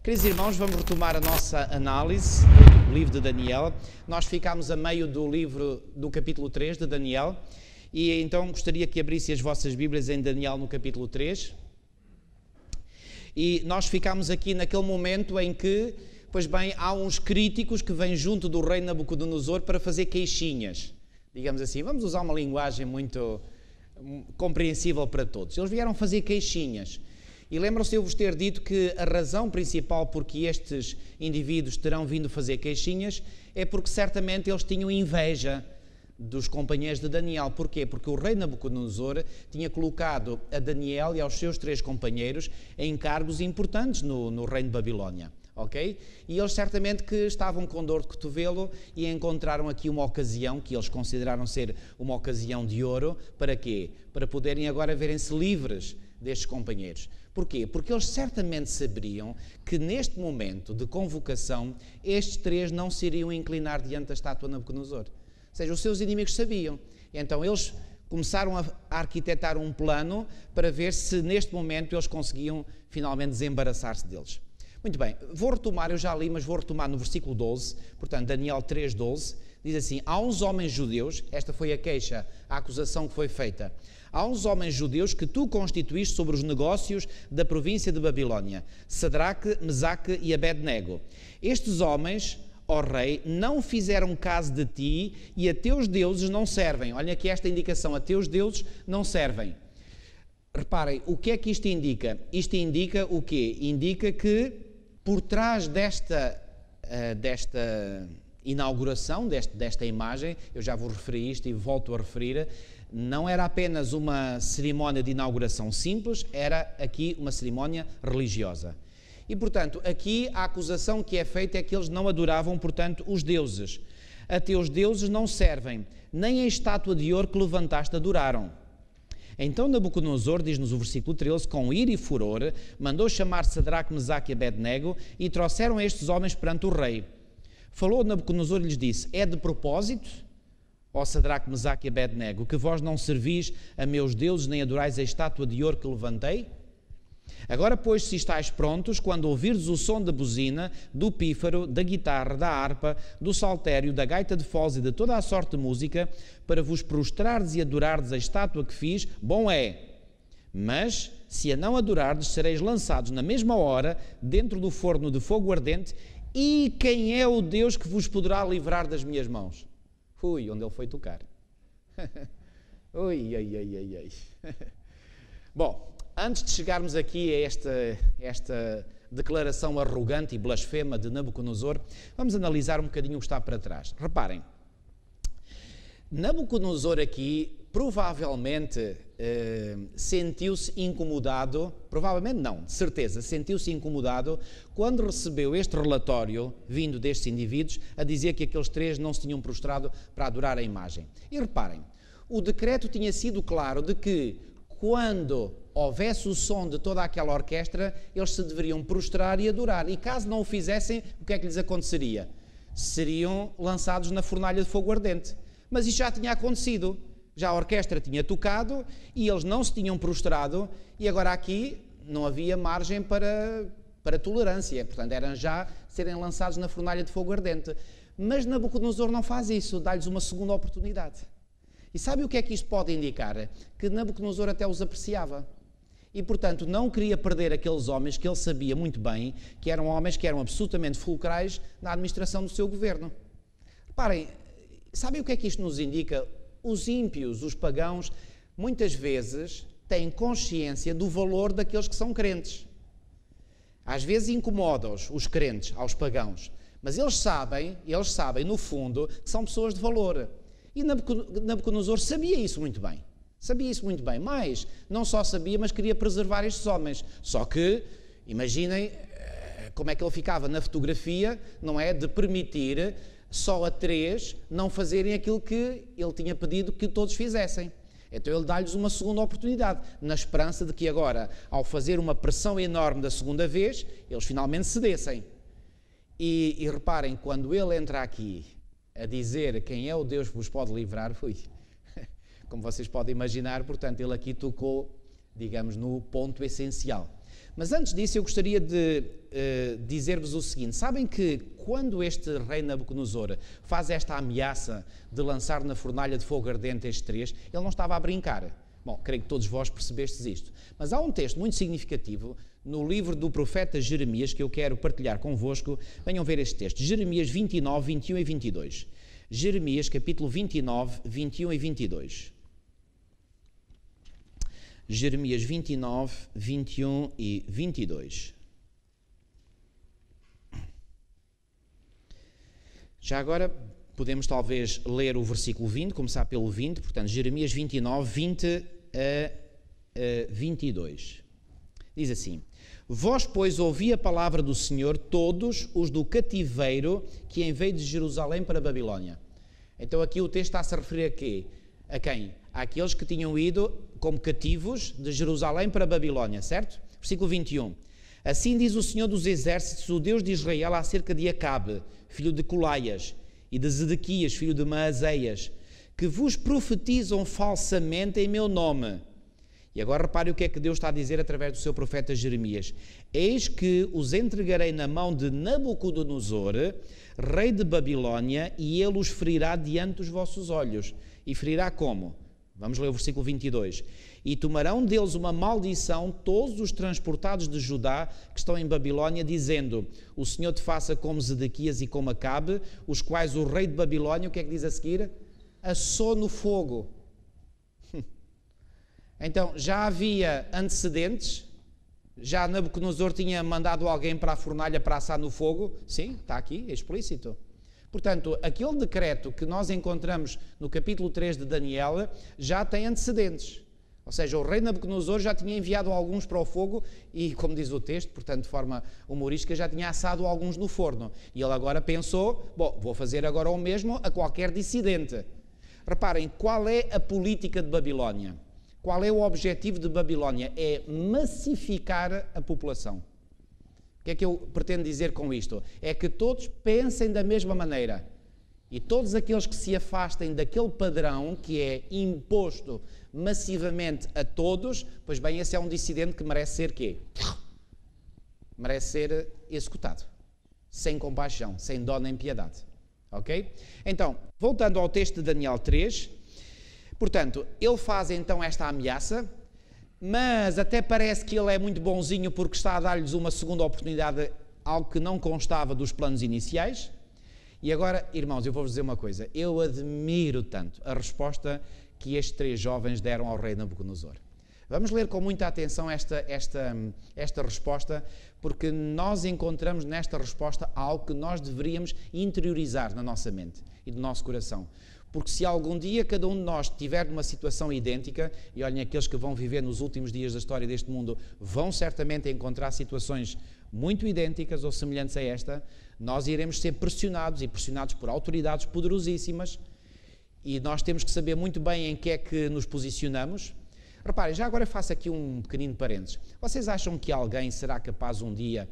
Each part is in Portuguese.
Queridos irmãos, vamos retomar a nossa análise do livro de Daniel. Nós ficámos a meio do livro do capítulo 3 de Daniel e então gostaria que abrissem as vossas Bíblias em Daniel no capítulo 3. E nós ficámos aqui naquele momento em que, pois bem, há uns críticos que vêm junto do rei Nabucodonosor para fazer queixinhas. Digamos assim, vamos usar uma linguagem muito compreensível para todos. Eles vieram fazer queixinhas. E lembram-se de eu vos ter dito que a razão principal porque estes indivíduos terão vindo fazer queixinhas é porque certamente eles tinham inveja dos companheiros de Daniel. Porquê? Porque o rei Nabucodonosor tinha colocado a Daniel e aos seus 3 companheiros em cargos importantes no reino de Babilónia. Ok? E eles certamente que estavam com dor de cotovelo e encontraram aqui uma ocasião que eles consideraram ser uma ocasião de ouro. Para quê? Para poderem agora verem-se livres destes companheiros. Porquê? Porque eles certamente saberiam que neste momento de convocação estes 3 não se iriam inclinar diante da estátua de Nabucodonosor. Ou seja, os seus inimigos sabiam. Então eles começaram a arquitetar um plano para ver se neste momento eles conseguiam finalmente desembaraçar-se deles. Muito bem, vou retomar, eu já li, mas vou retomar no versículo 12, portanto Daniel 3:12, diz assim: há uns homens judeus, esta foi a queixa, a acusação que foi feita, há uns homens judeus que tu constituíste sobre os negócios da província de Babilónia, Sadraque, Mesaque e Abednego. Estes homens, ó rei, não fizeram caso de ti e a teus deuses não servem. Olha aqui esta indicação, a teus deuses não servem. Reparem, o que é que isto indica? Isto indica o quê? Indica que por trás desta inauguração, desta imagem, eu já vos referi isto e volto a referir, não era apenas uma cerimónia de inauguração simples, era aqui uma cerimónia religiosa. E, portanto, aqui a acusação que é feita é que eles não adoravam, portanto, os deuses. A teus deuses não servem, nem a estátua de ouro que levantaste adoraram. Então Nabucodonosor, diz-nos o versículo 13, com ira e furor, mandou chamar Sadraque, Mesaque e Abednego e trouxeram estes homens perante o rei. Falou Nabucodonosor e lhes disse: é de propósito, ó Sadraque, Mesaque e Abednego, que vós não servis a meus deuses nem adorais a estátua de ouro que levantei? Agora, pois, se estáis prontos, quando ouvirdes o som da buzina, do pífaro, da guitarra, da harpa, do saltério, da gaita de foz e de toda a sorte de música, para vos prostrardes e adorardes a estátua que fiz, bom é. Mas, se a não adorardes, sereis lançados na mesma hora dentro do forno de fogo ardente, e quem é o Deus que vos poderá livrar das minhas mãos? Ui, onde ele foi tocar. Ui, ai, ai, ai, ai. Bom, antes de chegarmos aqui a esta declaração arrogante e blasfema de Nabucodonosor, vamos analisar um bocadinho o que está para trás. Reparem, Nabucodonosor aqui provavelmente sentiu-se incomodado, provavelmente não, de certeza, sentiu-se incomodado quando recebeu este relatório vindo destes indivíduos a dizer que aqueles 3 não se tinham prostrado para adorar a imagem. E reparem, o decreto tinha sido claro de que quando houvesse o som de toda aquela orquestra, eles se deveriam prostrar e adorar. E caso não o fizessem, o que é que lhes aconteceria? Seriam lançados na fornalha de fogo ardente. Mas isso já tinha acontecido. Já a orquestra tinha tocado e eles não se tinham prostrado e agora aqui não havia margem para tolerância. Portanto, eram já serem lançados na fornalha de fogo ardente. Mas Nabucodonosor não faz isso, dá-lhes uma segunda oportunidade. E sabe o que é que isto pode indicar? Que Nabucodonosor até os apreciava. E, portanto, não queria perder aqueles homens que ele sabia muito bem que eram homens que eram absolutamente fulcrais na administração do seu governo. Reparem, sabem o que é que isto nos indica? Os ímpios, os pagãos, muitas vezes têm consciência do valor daqueles que são crentes. Às vezes incomodam-os, os crentes, aos pagãos. Mas eles sabem, no fundo, que são pessoas de valor. E Nabucodonosor sabia isso muito bem. Sabia isso muito bem, mas não só sabia, mas queria preservar estes homens. Só que, imaginem como é que ele ficava na fotografia, não é? De permitir só a 3 não fazerem aquilo que ele tinha pedido que todos fizessem. Então ele dá-lhes uma segunda oportunidade, na esperança de que agora, ao fazer uma pressão enorme da segunda vez, eles finalmente cedessem. E reparem, quando ele entra aqui a dizer quem é o Deus que vos pode livrar, como vocês podem imaginar, portanto, ele aqui tocou, digamos, no ponto essencial. Mas antes disso eu gostaria de dizer-vos o seguinte: sabem que quando este rei Nabucodonosor faz esta ameaça de lançar na fornalha de fogo ardente estes três, ele não estava a brincar. Bom, creio que todos vós percebestes isto. Mas há um texto muito significativo no livro do profeta Jeremias que eu quero partilhar convosco. Venham ver este texto. Jeremias 29, 21 e 22. Jeremias, capítulo 29, 21 e 22. Jeremias 29, 21 e 22. Já agora podemos talvez ler o versículo 20, começar pelo 20, portanto, Jeremias 29, 20 a 22. Diz assim: Vós, pois, ouvi a palavra do Senhor, todos os do cativeiro que enviei de Jerusalém para a Babilónia. Então aqui o texto está a se referir a quê? A quem? Àqueles que tinham ido como cativos de Jerusalém para a Babilónia, certo? Versículo 21. Assim diz o Senhor dos Exércitos, o Deus de Israel, acerca de Acabe, filho de Colaias, e de Zedequias, filho de Maaseias, que vos profetizam falsamente em meu nome. E agora repare o que é que Deus está a dizer através do seu profeta Jeremias. Eis que os entregarei na mão de Nabucodonosor, rei de Babilónia, e ele os ferirá diante dos vossos olhos. E ferirá como? Vamos ler o versículo 22. E tomarão deles uma maldição todos os transportados de Judá que estão em Babilónia, dizendo: o Senhor te faça como Zedequias e como Acabe, os quais o rei de Babilónia, o que é que diz a seguir? Assou no fogo. Então, já havia antecedentes? Já Nabucodonosor tinha mandado alguém para a fornalha para assar no fogo? Sim, está aqui, é explícito. Portanto, aquele decreto que nós encontramos no capítulo 3 de Daniel já tem antecedentes. Ou seja, o rei Nabucodonosor já tinha enviado alguns para o fogo e, como diz o texto, portanto, de forma humorística, já tinha assado alguns no forno. E ele agora pensou: bom, vou fazer agora o mesmo a qualquer dissidente. Reparem, qual é a política de Babilónia? Qual é o objetivo de Babilónia? É massificar a população. O que é que eu pretendo dizer com isto? É que todos pensem da mesma maneira. E todos aqueles que se afastem daquele padrão que é imposto massivamente a todos, pois bem, esse é um dissidente que merece ser quê? Merece ser executado. Sem compaixão, sem dó nem piedade. Ok? Então, voltando ao texto de Daniel 3, portanto, ele faz então esta ameaça, mas até parece que ele é muito bonzinho porque está a dar-lhes uma segunda oportunidade, algo que não constava dos planos iniciais. E agora, irmãos, eu vou-vos dizer uma coisa. Eu admiro tanto a resposta que estes três jovens deram ao rei Nabucodonosor. Vamos ler com muita atenção esta resposta, porque nós encontramos nesta resposta algo que nós deveríamos interiorizar na nossa mente e no nosso coração. Porque se algum dia cada um de nós estiver numa situação idêntica, e olhem, aqueles que vão viver nos últimos dias da história deste mundo vão certamente encontrar situações muito idênticas ou semelhantes a esta, nós iremos ser pressionados, e pressionados por autoridades poderosíssimas, e nós temos que saber muito bem em que é que nos posicionamos. Reparem, já agora faço aqui um pequenino parênteses. Vocês acham que alguém será capaz um dia,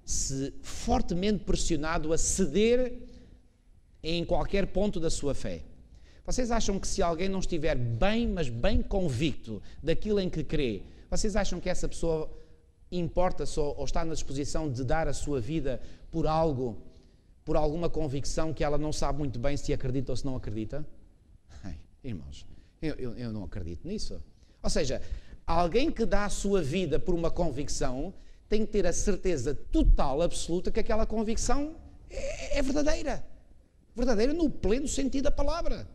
se fortemente pressionado, a ceder em qualquer ponto da sua fé? Vocês acham que se alguém não estiver bem, mas bem convicto daquilo em que crê, vocês acham que essa pessoa importa-se ou está na disposição de dar a sua vida por algo, por alguma convicção que ela não sabe muito bem se acredita ou se não acredita? Ai, irmãos, eu não acredito nisso. Ou seja, alguém que dá a sua vida por uma convicção tem que ter a certeza total, absoluta, que aquela convicção é verdadeira. Verdadeira no pleno sentido da palavra.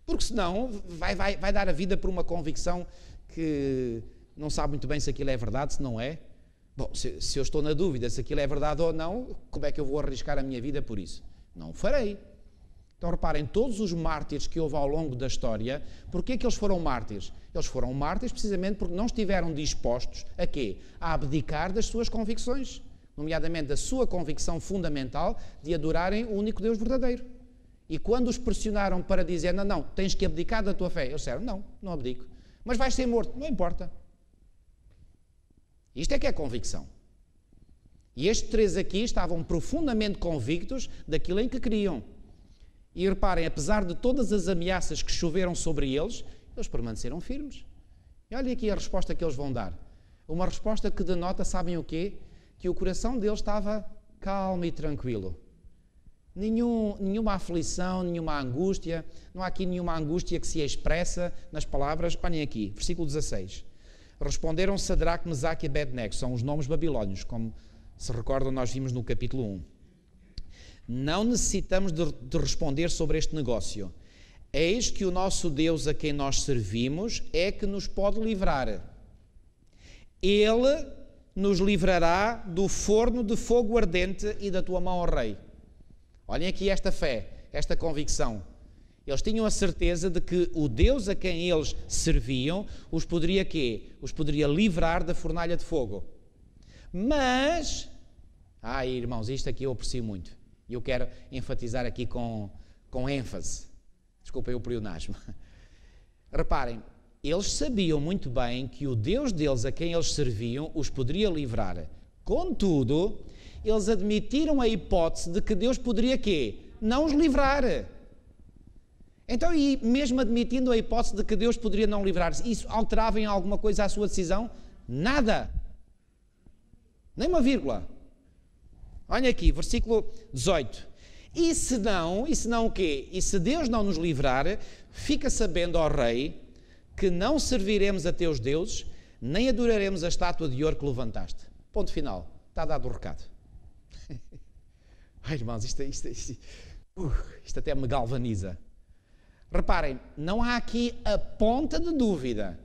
Porque senão vai dar a vida por uma convicção que não sabe muito bem se aquilo é verdade, se não é. Bom, se eu estou na dúvida se aquilo é verdade ou não, como é que eu vou arriscar a minha vida por isso? Não o farei. Então reparem, todos os mártires que houve ao longo da história, porquê é que eles foram mártires? Eles foram mártires precisamente porque não estiveram dispostos a quê? A abdicar das suas convicções, nomeadamente da sua convicção fundamental de adorarem o único Deus verdadeiro. E quando os pressionaram para dizer, não, tens que abdicar da tua fé, eles disseram, não abdico. Mas vais ser morto, não importa. Isto é que é convicção. E estes três aqui estavam profundamente convictos daquilo em que queriam. E reparem, apesar de todas as ameaças que choveram sobre eles, eles permaneceram firmes. E olha aqui a resposta que eles vão dar. Uma resposta que denota, sabem o quê? Que o coração deles estava calmo e tranquilo. Nenhuma aflição, nenhuma angústia. Não há aqui nenhuma angústia que se expressa nas palavras. Olhem aqui, versículo 16. Responderam Sadraque, Mesaque e Abednego. São os nomes babilónios, como se recordam, nós vimos no capítulo 1. Não necessitamos de responder sobre este negócio. Eis que o nosso Deus a quem nós servimos é que nos pode livrar. Ele nos livrará do forno de fogo ardente e da tua mão, ó rei. Olhem aqui esta fé, esta convicção. Eles tinham a certeza de que o Deus a quem eles serviam os poderia quê? Os poderia livrar da fornalha de fogo. Mas, irmãos, isto aqui eu aprecio muito. E eu quero enfatizar aqui com ênfase. Desculpem o pleonasmo. Reparem, eles sabiam muito bem que o Deus deles a quem eles serviam os poderia livrar. Contudo, eles admitiram a hipótese de que Deus poderia quê? Não os livrar. Então, e mesmo admitindo a hipótese de que Deus poderia não livrar-se, isso alterava em alguma coisa a sua decisão? Nada. Nem uma vírgula. Olha aqui, versículo 18. E se não o quê? E se Deus não nos livrar, fica sabendo, ó rei, que não serviremos a teus deuses, nem adoraremos a estátua de ouro que levantaste. Ponto final. Está dado o recado. Irmãos, isto até me galvaniza. Reparem, não há aqui a ponta de dúvida.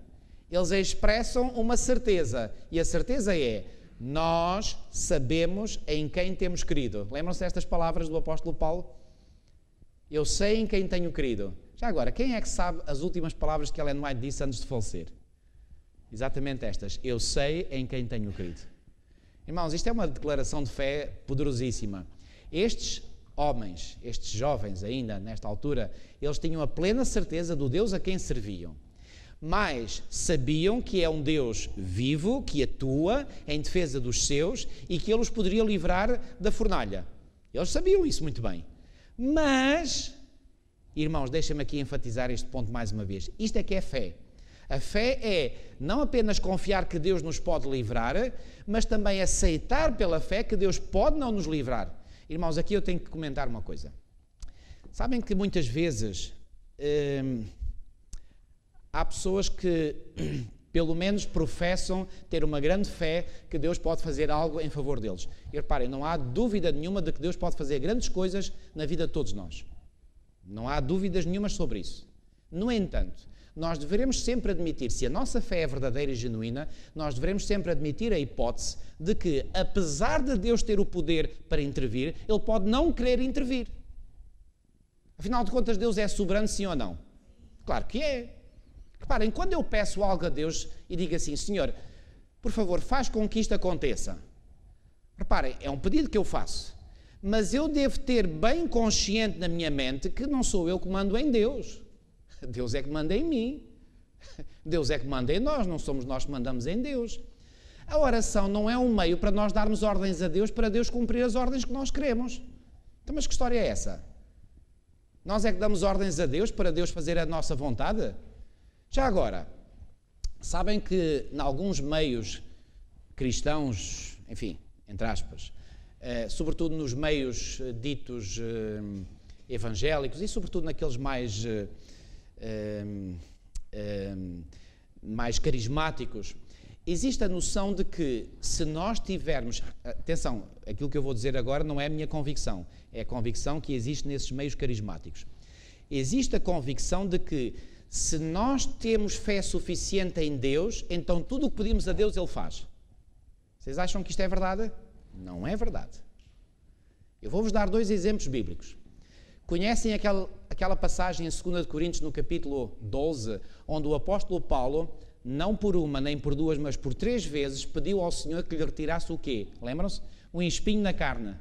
Eles expressam uma certeza. E a certeza é: nós sabemos em quem temos crido. Lembram-se destas palavras do apóstolo Paulo? Eu sei em quem tenho crido. Já agora, quem é que sabe as últimas palavras que Ellen White disse antes de falecer? Exatamente estas. Eu sei em quem tenho crido. Irmãos, isto é uma declaração de fé poderosíssima. Estes homens, estes jovens ainda, nesta altura, eles tinham a plena certeza do Deus a quem serviam. Mas sabiam que é um Deus vivo, que atua em defesa dos seus e que Ele os poderia livrar da fornalha. Eles sabiam isso muito bem. Mas, irmãos, deixem-me aqui enfatizar este ponto mais uma vez. Isto é que é fé. A fé é não apenas confiar que Deus nos pode livrar, mas também aceitar pela fé que Deus pode não nos livrar. Irmãos, aqui eu tenho que comentar uma coisa. Sabem que muitas vezes há pessoas que, pelo menos, professam ter uma grande fé que Deus pode fazer algo em favor deles. E reparem, não há dúvida nenhuma de que Deus pode fazer grandes coisas na vida de todos nós. Não há dúvidas nenhumas sobre isso. No entanto, nós devemos sempre admitir, se a nossa fé é verdadeira e genuína, nós devemos sempre admitir a hipótese de que, apesar de Deus ter o poder para intervir, Ele pode não querer intervir. Afinal de contas, Deus é soberano, sim ou não? Claro que é. Reparem, quando eu peço algo a Deus e digo assim: Senhor, por favor, faz com que isto aconteça. Reparem, é um pedido que eu faço. Mas eu devo ter bem consciente na minha mente que não sou eu que mando em Deus. Deus é que manda em mim. Deus é que manda em nós, não somos nós que mandamos em Deus. A oração não é um meio para nós darmos ordens a Deus, para Deus cumprir as ordens que nós queremos. Então, mas que história é essa? Nós é que damos ordens a Deus para Deus fazer a nossa vontade? Já agora, sabem que em alguns meios cristãos, enfim, entre aspas, sobretudo nos meios ditos evangélicos e sobretudo naqueles mais carismáticos, existe a noção de que se nós tivermos... Atenção, aquilo que eu vou dizer agora não é a minha convicção, é a convicção que existe nesses meios carismáticos. Existe a convicção de que se nós temos fé suficiente em Deus, então tudo o que pedimos a Deus Ele faz. Vocês acham que isto é verdade? Não é verdade. Eu vou-vos dar 2 exemplos bíblicos. Conhecem aquela passagem em 2 Coríntios, no capítulo 12, onde o apóstolo Paulo, não por uma nem por 2, mas por 3 vezes, pediu ao Senhor que lhe retirasse o quê? Lembram-se? Um espinho na carne.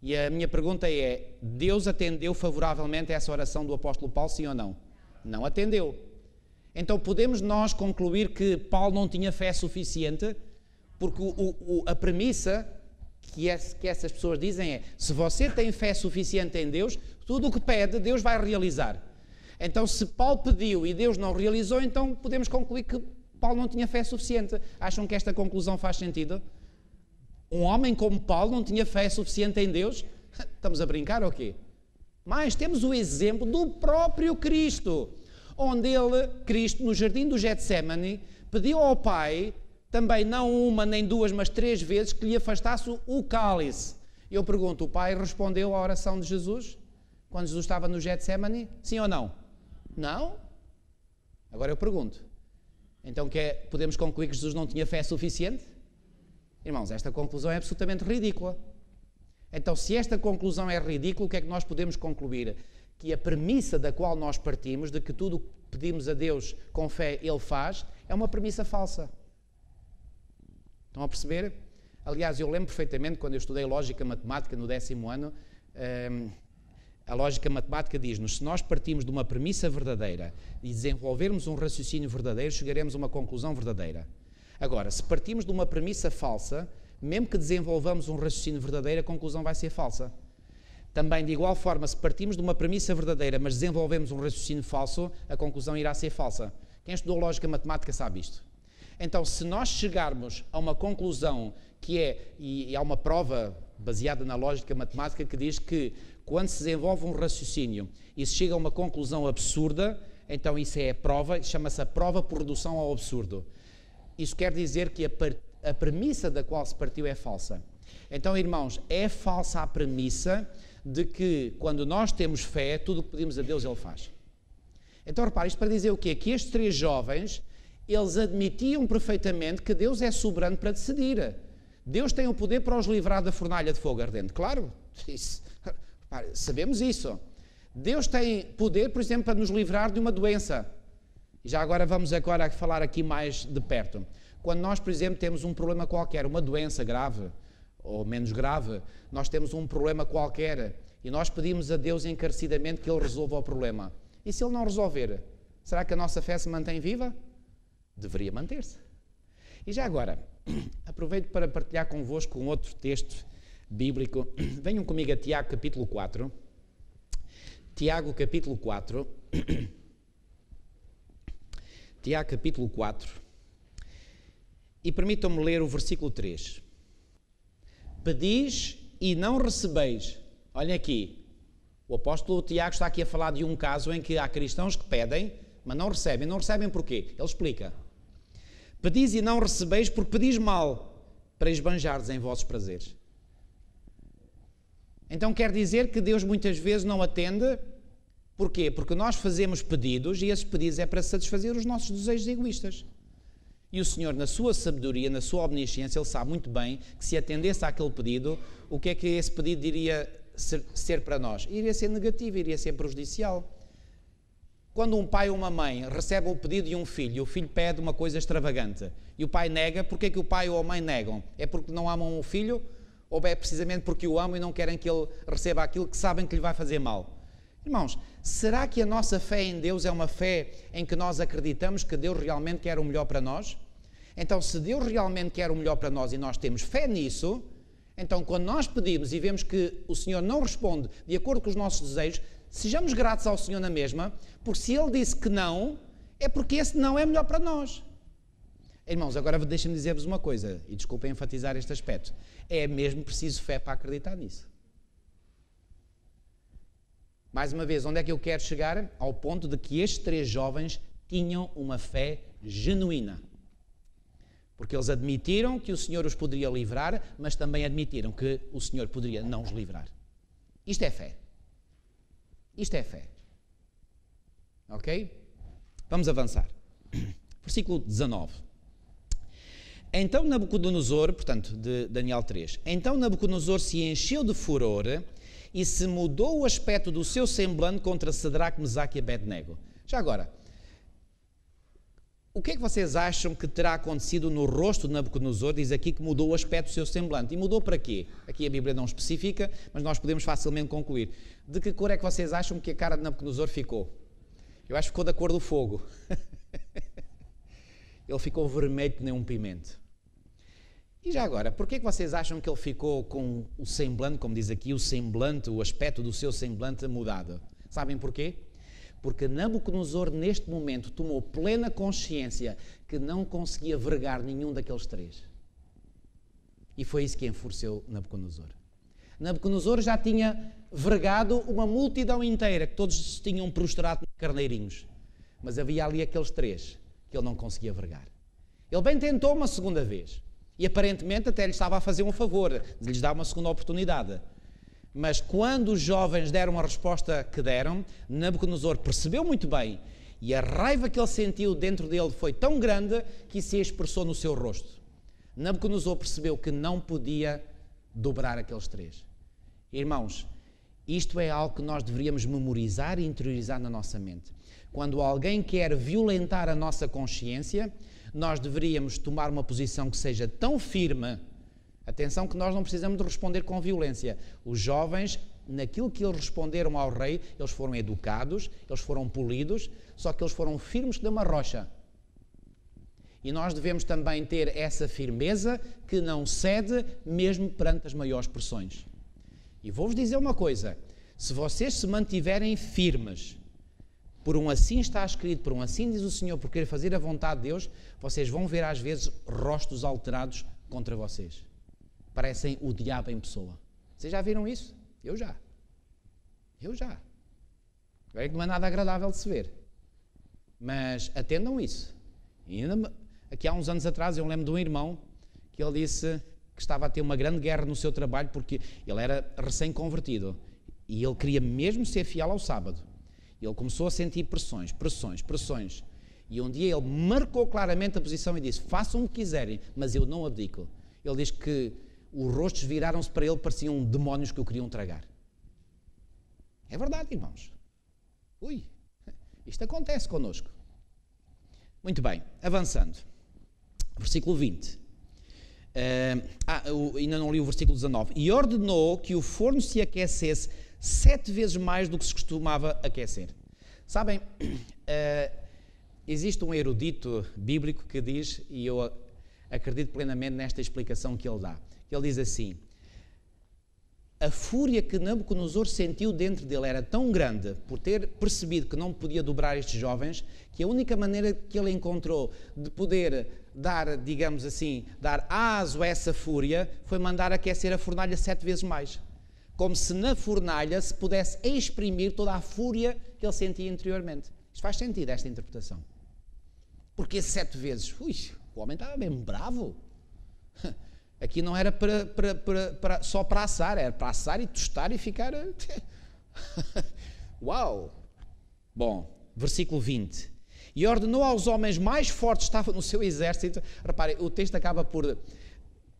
E a minha pergunta é: Deus atendeu favoravelmente a essa oração do apóstolo Paulo, sim ou não? Não atendeu. Então podemos nós concluir que Paulo não tinha fé suficiente? Porque a premissa que essas pessoas dizem é: se você tem fé suficiente em Deus, tudo o que pede, Deus vai realizar. Então, se Paulo pediu e Deus não realizou, então podemos concluir que Paulo não tinha fé suficiente. Acham que esta conclusão faz sentido? Um homem como Paulo não tinha fé suficiente em Deus? Estamos a brincar ou quê? Mas temos o exemplo do próprio Cristo, onde ele, Cristo, no jardim do Getsémani, pediu ao Pai, também não uma nem duas, mas 3 vezes, que lhe afastasse o cálice. Eu pergunto, o Pai respondeu à oração de Jesus, quando Jesus estava no Getsémani? Sim ou não? Não? Agora eu pergunto, então podemos concluir que Jesus não tinha fé suficiente? Irmãos, esta conclusão é absolutamente ridícula. Então, se esta conclusão é ridícula, o que é que nós podemos concluir? Que a premissa da qual nós partimos, de que tudo o que pedimos a Deus com fé Ele faz, é uma premissa falsa. Estão a perceber? Aliás, eu lembro perfeitamente, quando eu estudei Lógica Matemática no 10º ano, a lógica matemática diz-nos, se nós partimos de uma premissa verdadeira e desenvolvermos um raciocínio verdadeiro, chegaremos a uma conclusão verdadeira. Agora, se partimos de uma premissa falsa, mesmo que desenvolvamos um raciocínio verdadeiro, a conclusão vai ser falsa. Também, de igual forma, se partimos de uma premissa verdadeira, mas desenvolvemos um raciocínio falso, a conclusão irá ser falsa. Quem estudou lógica matemática sabe isto. Então, se nós chegarmos a uma conclusão que e há uma prova baseada na lógica matemática que diz que quando se desenvolve um raciocínio e se chega a uma conclusão absurda, então isso é a prova, chama-se a prova por redução ao absurdo. Isso quer dizer que a premissa da qual se partiu é falsa. Então, irmãos, é falsa a premissa de que quando nós temos fé, tudo o que pedimos a Deus Ele faz. Então, repare, isto para dizer o quê? Que estes 3 jovens, eles admitiam perfeitamente que Deus é soberano para decidir. Deus tem o poder para os livrar da fornalha de fogo ardente. Claro, sabemos isso. Deus tem poder, por exemplo, para nos livrar de uma doença. E já agora vamos falar aqui mais de perto. Quando nós, por exemplo, temos um problema qualquer, uma doença grave ou menos grave, nós temos um problema qualquer e nós pedimos a Deus encarecidamente que Ele resolva o problema. E se Ele não resolver, será que a nossa fé se mantém viva? Deveria manter-se. E já agora, aproveito para partilhar convosco um outro texto bíblico. Venham comigo a Tiago capítulo 4. Tiago capítulo 4. Tiago capítulo 4. E permitam-me ler o versículo 3. Pedis e não recebeis. Olhem aqui. O apóstolo Tiago está aqui a falar de um caso em que há cristãos que pedem, mas não recebem. Não recebem porquê? Ele explica. Pedis e não recebeis porque pedis mal, para esbanjardes em vossos prazeres. Então quer dizer que Deus muitas vezes não atende. Porquê? Porque nós fazemos pedidos e esses pedidos é para satisfazer os nossos desejos egoístas. E o Senhor, na sua sabedoria, na sua omnisciência, Ele sabe muito bem que se atendesse àquele pedido, o que é que esse pedido iria ser para nós? Iria ser negativo, iria ser prejudicial. Quando um pai ou uma mãe recebe o pedido de um filho e o filho pede uma coisa extravagante e o pai nega, porquê que o pai ou a mãe negam? É porque não amam o filho ou é precisamente porque o amam e não querem que ele receba aquilo que sabem que lhe vai fazer mal? Irmãos, será que a nossa fé em Deus é uma fé em que nós acreditamos que Deus realmente quer o melhor para nós? Então, se Deus realmente quer o melhor para nós e nós temos fé nisso, então quando nós pedimos e vemos que o Senhor não responde de acordo com os nossos desejos, sejamos gratos ao Senhor na mesma, porque se Ele disse que não, é porque esse não é melhor para nós. Irmãos, agora deixem-me dizer-vos uma coisa, e desculpem enfatizar este aspecto, é mesmo preciso fé para acreditar nisso. Mais uma vez, onde é que eu quero chegar? Ao ponto de que estes 3 jovens tinham uma fé genuína. Porque eles admitiram que o Senhor os poderia livrar, mas também admitiram que o Senhor poderia não os livrar. Isto é fé. Isto é fé. Ok? Vamos avançar. Versículo 19. Então Nabucodonosor, portanto, de Daniel 3, então Nabucodonosor se encheu de furor e se mudou o aspecto do seu semblante contra Sadraque, Mesaque e Abednego. Já agora, o que é que vocês acham que terá acontecido no rosto de Nabucodonosor? Diz aqui que mudou o aspecto do seu semblante. E mudou para quê? Aqui a Bíblia não especifica, mas nós podemos facilmente concluir. De que cor é que vocês acham que a cara de Nabucodonosor ficou? Eu acho que ficou da cor do fogo. Ele ficou vermelho que nem um pimento. E já agora, porquê é que vocês acham que ele ficou com o semblante, como diz aqui, o semblante, o aspecto do seu semblante mudado? Sabem porquê? Porque Nabucodonosor, neste momento, tomou plena consciência que não conseguia vergar nenhum daqueles três. E foi isso que enfureceu Nabucodonosor. Nabucodonosor já tinha vergado uma multidão inteira, que todos se tinham prostrado como carneirinhos. Mas havia ali aqueles três que ele não conseguia vergar. Ele bem tentou uma segunda vez. E aparentemente até lhe estava a fazer um favor, de lhes dar uma segunda oportunidade. Mas quando os jovens deram a resposta que deram, Nabucodonosor percebeu muito bem, e a raiva que ele sentiu dentro dele foi tão grande que se expressou no seu rosto. Nabucodonosor percebeu que não podia dobrar aqueles três. Irmãos, isto é algo que nós deveríamos memorizar e interiorizar na nossa mente. Quando alguém quer violentar a nossa consciência, nós deveríamos tomar uma posição que seja tão firme. Atenção que nós não precisamos de responder com violência. Os jovens, naquilo que eles responderam ao rei, eles foram educados, eles foram polidos, só que eles foram firmes como uma rocha. E nós devemos também ter essa firmeza que não cede mesmo perante as maiores pressões. E vou-vos dizer uma coisa, se vocês se mantiverem firmes, por um assim está escrito, por um assim diz o Senhor, por querer fazer a vontade de Deus, vocês vão ver às vezes rostos alterados contra vocês. Parecem o diabo em pessoa. Vocês já viram isso? Eu já. É que não é nada agradável de se ver. Mas atendam isso. Aqui há uns anos atrás eu lembro de um irmão que ele disse que estava a ter uma grande guerra no seu trabalho porque ele era recém-convertido e ele queria mesmo ser fiel ao sábado. Ele começou a sentir pressões. E um dia ele marcou claramente a posição e disse: façam o que quiserem, mas eu não abdico. Ele diz que os rostos viraram-se para ele, pareciam demónios que o queriam tragar. É verdade, irmãos. Isto acontece connosco. Muito bem, avançando. Versículo 20. Ainda não li o versículo 19. E ordenou que o forno se aquecesse 7 vezes mais do que se costumava aquecer. Sabem, existe um erudito bíblico que diz, e eu acredito plenamente nesta explicação que ele dá. Ele diz assim: a fúria que Nabucodonosor sentiu dentro dele era tão grande por ter percebido que não podia dobrar estes jovens, que a única maneira que ele encontrou de poder dar, digamos assim, dar aso a essa fúria foi mandar aquecer a fornalha 7 vezes mais. Como se na fornalha se pudesse exprimir toda a fúria que ele sentia interiormente. Isto faz sentido, esta interpretação. Porque 7 vezes? O homem estava bem bravo. Aqui não era só para assar, era para assar e tostar e ficar... Uau! Bom, versículo 20. E ordenou aos homens mais fortes que estavam no seu exército... Reparem, o texto acaba por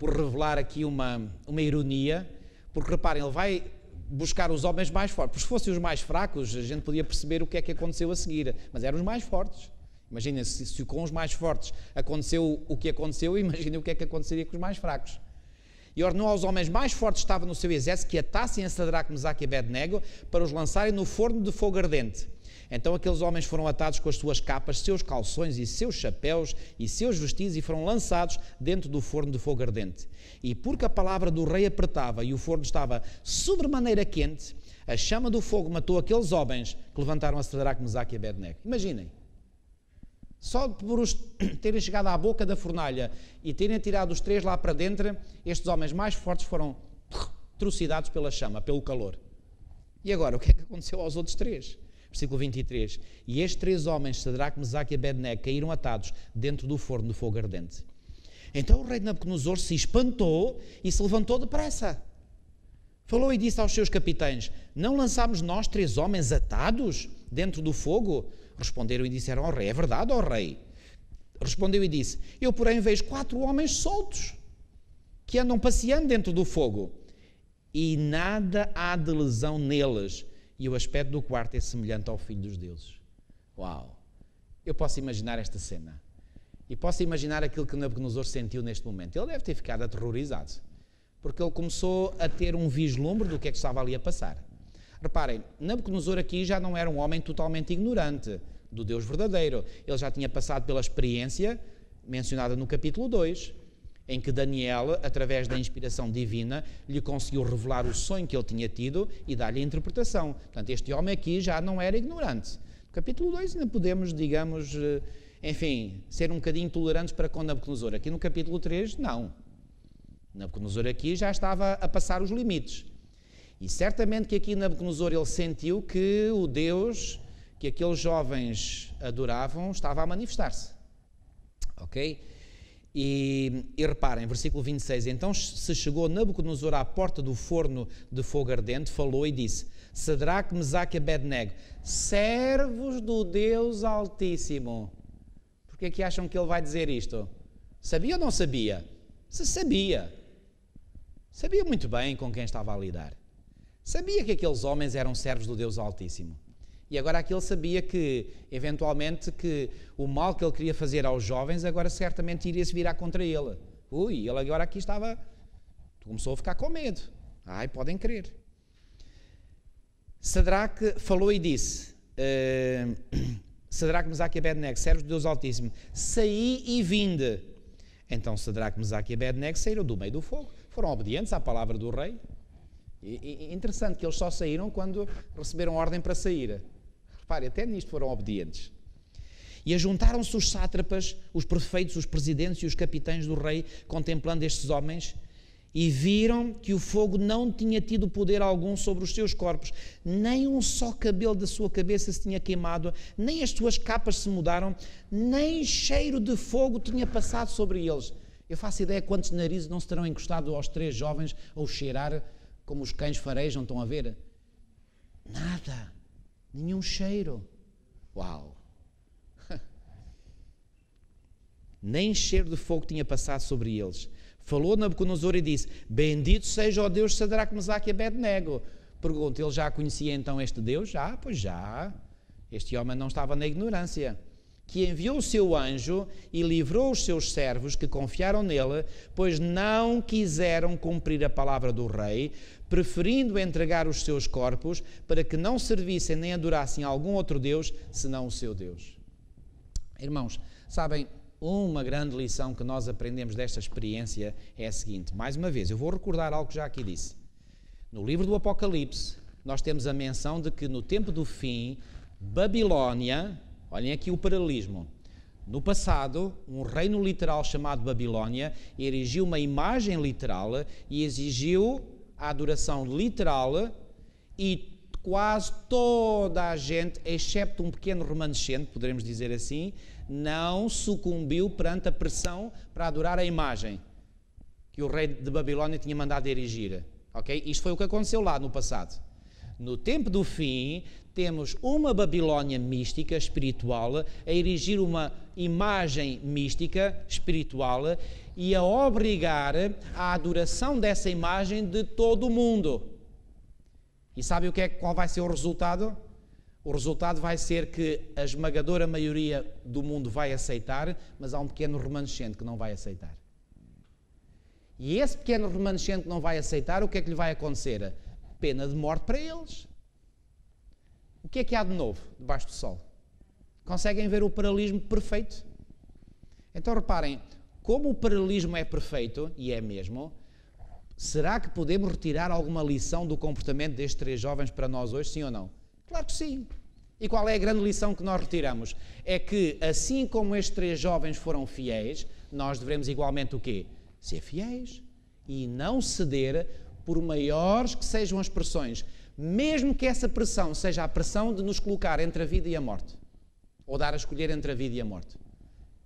revelar aqui uma ironia, porque reparem, ele vai buscar os homens mais fortes. Porque se fossem os mais fracos, a gente podia perceber o que é que aconteceu a seguir, mas eram os mais fortes. Imaginem, se com os mais fortes aconteceu o que aconteceu, imaginem o que é que aconteceria com os mais fracos. E ordenou aos homens mais fortes que estavam no seu exército que atassem a Sadraque, Mesaque e Abednego para os lançarem no forno de fogo ardente. Então aqueles homens foram atados com as suas capas, seus calções e seus chapéus e seus vestidos e foram lançados dentro do forno de fogo ardente. E porque a palavra do rei apertava e o forno estava sobremaneira quente, a chama do fogo matou aqueles homens que levantaram a Sadraque, Mesaque e Abednego. Imaginem. Só por os terem chegado à boca da fornalha e terem tirado os 3 lá para dentro, estes homens mais fortes foram trucidados pela chama, pelo calor. E agora, o que é que aconteceu aos outros 3? Versículo 23. E estes 3 homens, Sadraque, Mesaque e Abednego, caíram atados dentro do forno de fogo ardente. Então o rei Nabucodonosor se espantou e se levantou depressa. Falou e disse aos seus capitães: não lançámos nós 3 homens atados dentro do fogo? Responderam e disseram ao rei: é verdade, ó rei. Respondeu e disse: eu, porém, vejo 4 homens soltos que andam passeando dentro do fogo e nada há de lesão neles, e o aspecto do quarto é semelhante ao filho dos deuses. Uau! Eu posso imaginar esta cena e posso imaginar aquilo que Nabucodonosor sentiu neste momento. Ele deve ter ficado aterrorizado, porque ele começou a ter um vislumbre do que é que estava ali a passar. Reparem, Nabucodonosor aqui já não era um homem totalmente ignorante do Deus verdadeiro. Ele já tinha passado pela experiência mencionada no capítulo 2, em que Daniel, através da inspiração divina, lhe conseguiu revelar o sonho que ele tinha tido e dar-lhe a interpretação. Portanto, este homem aqui já não era ignorante. capítulo 2 ainda podemos, digamos, enfim, ser um bocadinho tolerantes para com Nabucodonosor. Aqui no capítulo 3, não. Nabucodonosor aqui já estava a passar os limites. E certamente que aqui Nabucodonosor ele sentiu que o Deus que aqueles jovens adoravam estava a manifestar-se. Ok? E reparem, versículo 26, então se chegou Nabucodonosor à porta do forno de fogo ardente, falou e disse, Sadraque, Mesaque e Abednego, servos do Deus Altíssimo. Porquê é que acham que ele vai dizer isto? Sabia ou não sabia? Se sabia. Sabia muito bem com quem estava a lidar. Sabia que aqueles homens eram servos do Deus Altíssimo. E agora aqui ele sabia que, eventualmente, que o mal que ele queria fazer aos jovens, agora certamente iria se virar contra ele. Ele agora aqui começou a ficar com medo. Ai, podem crer. Sadraque falou e disse, Sadraque, Mesaque e Abednego, servos do Deus Altíssimo, saí e vinde. Então Sadraque, Mesaque e Abednego saíram do meio do fogo. Foram obedientes à palavra do rei. E interessante que eles só saíram quando receberam ordem para sair. Repare, até nisto foram obedientes. E ajuntaram-se os sátrapas, os prefeitos, os presidentes e os capitães do rei, contemplando estes homens, e viram que o fogo não tinha tido poder algum sobre os seus corpos, nem um só cabelo da sua cabeça se tinha queimado, nem as suas capas se mudaram, nem cheiro de fogo tinha passado sobre eles. Eu faço ideia quantos narizes não se terão encostado aos 3 jovens ou cheirar como os cães farejam, estão a ver? Nada, nenhum cheiro. Uau! Nem cheiro de fogo tinha passado sobre eles. Falou Nabucodonosor e disse, bendito seja o Deus Sadraque, Mesaque e Abednego. Pergunta, ele já conhecia então este Deus? Já, pois já. Este homem não estava na ignorância. Que enviou o seu anjo e livrou os seus servos que confiaram nele, pois não quiseram cumprir a palavra do rei, preferindo entregar os seus corpos para que não servissem nem adorassem algum outro Deus, senão o seu Deus. Irmãos, sabem, uma grande lição que nós aprendemos desta experiência é a seguinte. Mais uma vez, eu vou recordar algo que já aqui disse. No livro do Apocalipse, nós temos a menção de que no tempo do fim, Babilónia, olhem aqui o paralelismo. No passado, um reino literal chamado Babilónia erigiu uma imagem literal e exigiu a adoração literal e quase toda a gente, excepto um pequeno remanescente, poderemos dizer assim, não sucumbiu perante a pressão para adorar a imagem que o rei de Babilónia tinha mandado erigir. Okay? Isto foi o que aconteceu lá no passado. No tempo do fim, temos uma Babilónia mística, espiritual, a erigir uma imagem mística, espiritual, e a obrigar à adoração dessa imagem de todo o mundo. E sabe qual vai ser o resultado? O resultado vai ser que a esmagadora maioria do mundo vai aceitar, mas há um pequeno remanescente que não vai aceitar. E esse pequeno remanescente que não vai aceitar, o que é que lhe vai acontecer? Pena de morte para eles. O que é que há de novo debaixo do sol? Conseguem ver o paralelismo perfeito? Então reparem, como o paralelismo é perfeito, e é mesmo, será que podemos retirar alguma lição do comportamento destes 3 jovens para nós hoje, sim ou não? Claro que sim. E qual é a grande lição que nós retiramos? É que assim como estes 3 jovens foram fiéis, nós devemos igualmente o quê? Ser fiéis e não ceder por maiores que sejam as pressões, mesmo que essa pressão seja a pressão de nos colocar entre a vida e a morte, ou dar a escolher entre a vida e a morte.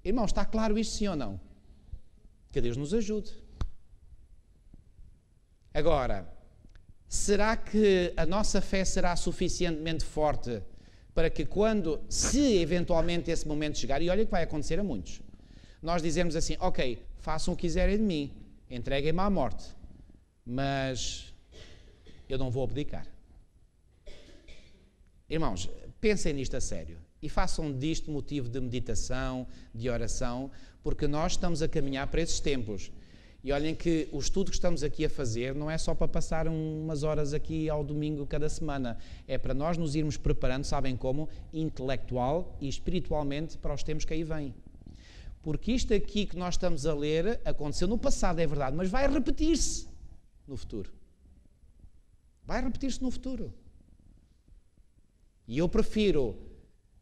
Irmãos, está claro isto, sim ou não? Que Deus nos ajude. Agora, será que a nossa fé será suficientemente forte para que se eventualmente esse momento chegar, e olha que vai acontecer a muitos, nós dizemos assim, ok, façam o que quiserem de mim, entreguem-me à morte, mas eu não vou abdicar. Irmãos, pensem nisto a sério e façam disto motivo de meditação, de oração, porque nós estamos a caminhar para esses tempos. E olhem que o estudo que estamos aqui a fazer não é só para passar umas horas aqui ao domingo cada semana, é para nós nos irmos preparando, sabem como? Intelectual e espiritualmente para os tempos que aí vêm. Porque isto aqui que nós estamos a ler aconteceu no passado, é verdade, mas vai repetir-se no futuro. Vai repetir-se no futuro. E eu prefiro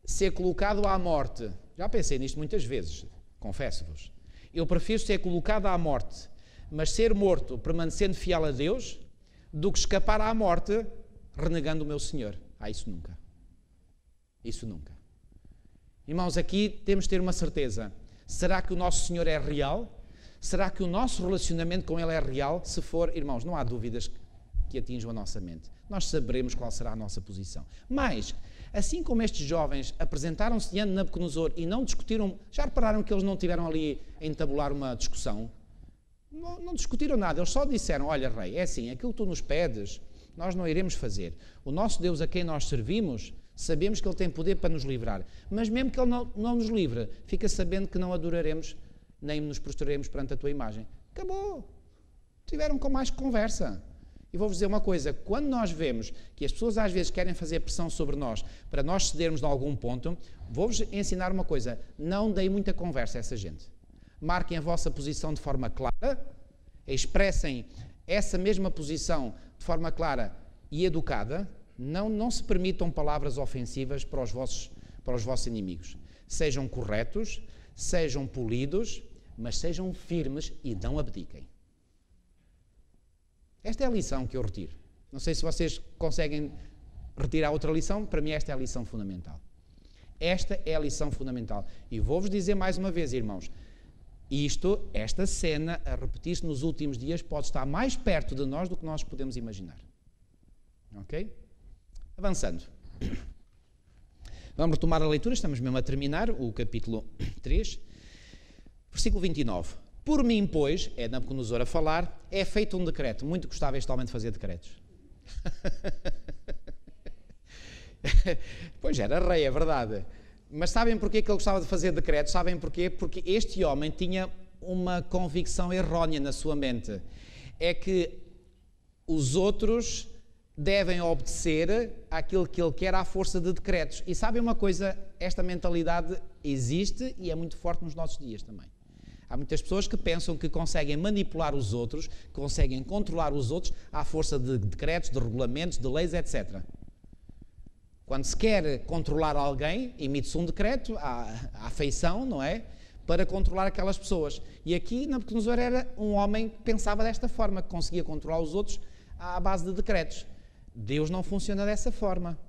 ser colocado à morte. Já pensei nisto muitas vezes, confesso-vos. Eu prefiro ser colocado à morte, mas ser morto permanecendo fiel a Deus, do que escapar à morte renegando o meu Senhor. Isso nunca. Isso nunca. Irmãos, aqui temos de ter uma certeza. Será que o nosso Senhor é real? Será que o nosso relacionamento com Ele é real? Se for, irmãos, não há dúvidas que atinjam a nossa mente. Nós saberemos qual será a nossa posição. Mas, assim como estes jovens apresentaram-se diante de Nabucodonosor e não discutiram, já repararam que eles não tiveram ali a entabular uma discussão? Não discutiram nada, eles só disseram, olha rei, é assim, aquilo que tu nos pedes, nós não iremos fazer. O nosso Deus a quem nós servimos, sabemos que Ele tem poder para nos livrar. Mas mesmo que Ele não nos livre, fica sabendo que não adoraremos, nem nos prostraremos perante a tua imagem. Acabou. Tiveram com mais conversa. E vou-vos dizer uma coisa, quando nós vemos que as pessoas às vezes querem fazer pressão sobre nós, para nós cedermos de algum ponto, vou-vos ensinar uma coisa, não deem muita conversa a essa gente. Marquem a vossa posição de forma clara, expressem essa mesma posição de forma clara e educada, não se permitam palavras ofensivas para os vossos inimigos. Sejam corretos, sejam polidos, mas sejam firmes e não abdiquem. Esta é a lição que eu retiro. Não sei se vocês conseguem retirar outra lição, para mim esta é a lição fundamental. Esta é a lição fundamental. E vou-vos dizer mais uma vez, irmãos, esta cena, a repetir-se nos últimos dias, pode estar mais perto de nós do que nós podemos imaginar. Ok? Avançando. Vamos retomar a leitura, estamos mesmo a terminar o capítulo 3, versículo 29. Por mim, pois, é Nabucodonosor a falar, é feito um decreto. Muito gostava este homem de fazer decretos. Pois era rei, é verdade. Mas sabem porquê que ele gostava de fazer decretos? Sabem porquê? Porque este homem tinha uma convicção errónea na sua mente. É que os outros devem obedecer àquilo que ele quer à força de decretos. E sabem uma coisa? Esta mentalidade existe e é muito forte nos nossos dias também. Há muitas pessoas que pensam que conseguem manipular os outros, que conseguem controlar os outros à força de decretos, de regulamentos, de leis, etc. Quando se quer controlar alguém, emite-se um decreto à afeição, não é? Para controlar aquelas pessoas. E aqui, Nabucodonosor era um homem que pensava desta forma, que conseguia controlar os outros à base de decretos. Deus não funciona dessa forma.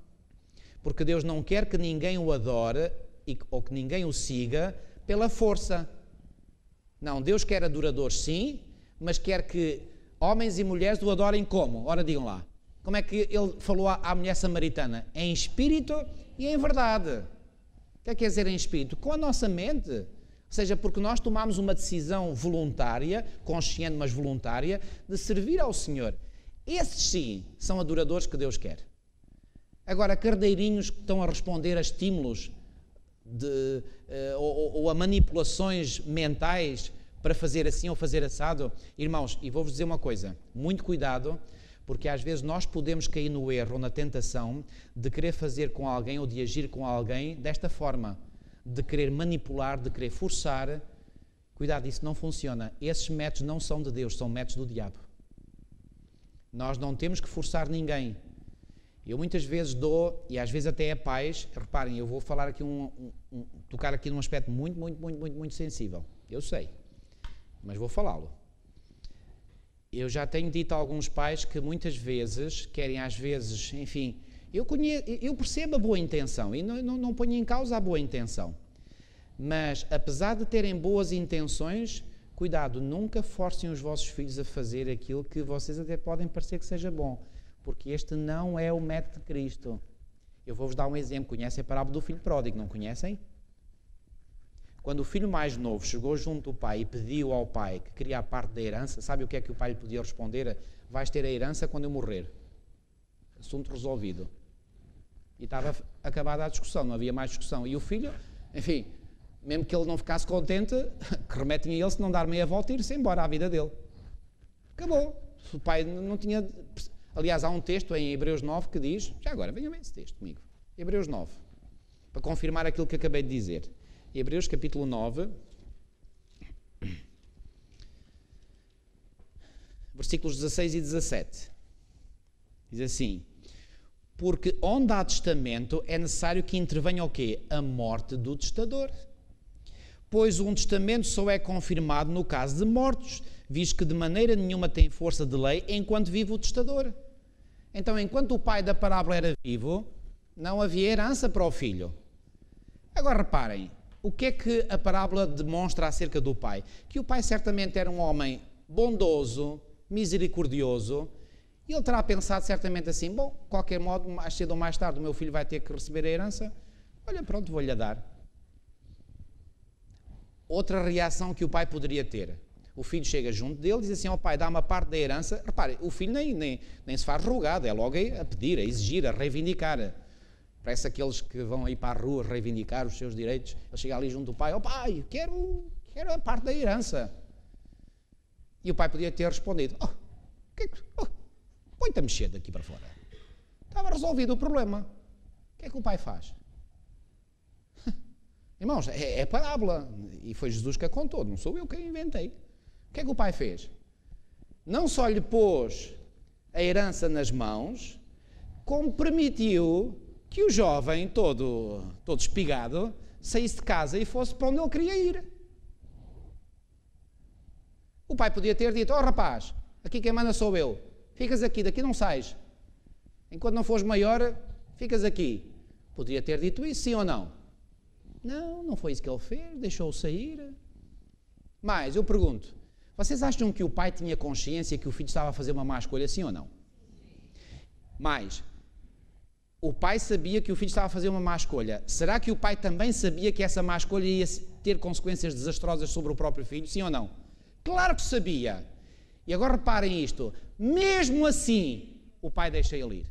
Porque Deus não quer que ninguém o adore ou que ninguém o siga pela força. Não, Deus quer adoradores sim, mas quer que homens e mulheres o adorem como? Ora, digam lá. Como é que ele falou à mulher samaritana? Em espírito e em verdade. O que é que quer dizer em espírito? Com a nossa mente. Ou seja, porque nós tomamos uma decisão voluntária, consciente mas voluntária, de servir ao Senhor. Esses sim são adoradores que Deus quer. Agora, cardeirinhos que estão a responder a estímulos ou a manipulações mentais para fazer assim ou fazer assado, irmãos, e vou-vos dizer uma coisa, muito cuidado, porque às vezes nós podemos cair no erro ou na tentação de querer fazer com alguém ou de agir com alguém desta forma, de querer manipular, de querer forçar. Cuidado, isso não funciona. Esses métodos não são de Deus, são métodos do diabo. Nós não temos que forçar ninguém. Eu muitas vezes dou, e às vezes até é pais, reparem, eu vou falar aqui tocar aqui num aspecto muito sensível. Eu sei, mas vou falá-lo. Eu já tenho dito a alguns pais que muitas vezes querem às vezes, enfim, eu percebo a boa intenção e não ponho em causa a boa intenção. Mas apesar de terem boas intenções, cuidado, nunca forcem os vossos filhos a fazer aquilo que vocês até podem parecer que seja bom. Porque este não é o método de Cristo. Eu vou-vos dar um exemplo. Conhecem a parábola do filho pródigo, não conhecem? Quando o filho mais novo chegou junto do pai e pediu ao pai que queria a parte da herança, sabe o que é que o pai lhe podia responder? Vais ter a herança quando eu morrer. Assunto resolvido. E estava acabada a discussão, não havia mais discussão. E o filho, enfim, mesmo que ele não ficasse contente, que remetem a ele se não dar meia volta e ir-se embora à vida dele. Acabou. O pai não tinha... Aliás, há um texto em Hebreus 9 que diz, já agora, venham ver esse texto comigo, Hebreus 9, para confirmar aquilo que acabei de dizer. Hebreus capítulo 9, versículos 16 e 17, diz assim, Porque onde há testamento é necessário que intervenha o quê? A morte do testador. Pois um testamento só é confirmado no caso de mortos, visto que de maneira nenhuma tem força de lei enquanto vive o testador. Então, enquanto o pai da parábola era vivo, não havia herança para o filho. Agora reparem, o que é que a parábola demonstra acerca do pai? Que o pai certamente era um homem bondoso, misericordioso, e ele terá pensado certamente assim, bom, de qualquer modo, mais cedo ou mais tarde o meu filho vai ter que receber a herança, olha, pronto, vou-lhe dar. Outra reação que o pai poderia ter, o filho chega junto dele e diz assim, ó pai, dá-me a parte da herança. Repare, o filho nem se faz rogado, é logo a pedir, a exigir, a reivindicar. Parece aqueles que vão aí para a rua reivindicar os seus direitos. Ele chega ali junto do pai, ó pai, quero a parte da herança. E o pai podia ter respondido, põe-te a mexer daqui para fora. Estava resolvido o problema. O que é que o pai faz? Irmãos, é parábola. E foi Jesus que a contou, não sou eu que a inventei. O que é que o pai fez? Não só lhe pôs a herança nas mãos, como permitiu que o jovem, todo espigado, saísse de casa e fosse para onde ele queria ir. O pai podia ter dito, rapaz, aqui quem manda sou eu. Ficas aqui, daqui não sais. Enquanto não fores maior, ficas aqui. Podia ter dito isso, sim ou não? Não foi isso que ele fez, deixou-o sair. Mas, eu pergunto, vocês acham que o pai tinha consciência que o filho estava a fazer uma má escolha, sim ou não? Mas, o pai sabia que o filho estava a fazer uma má escolha. Será que o pai também sabia que essa má escolha ia ter consequências desastrosas sobre o próprio filho, sim ou não? Claro que sabia. E agora reparem isto, mesmo assim, o pai deixa ele ir.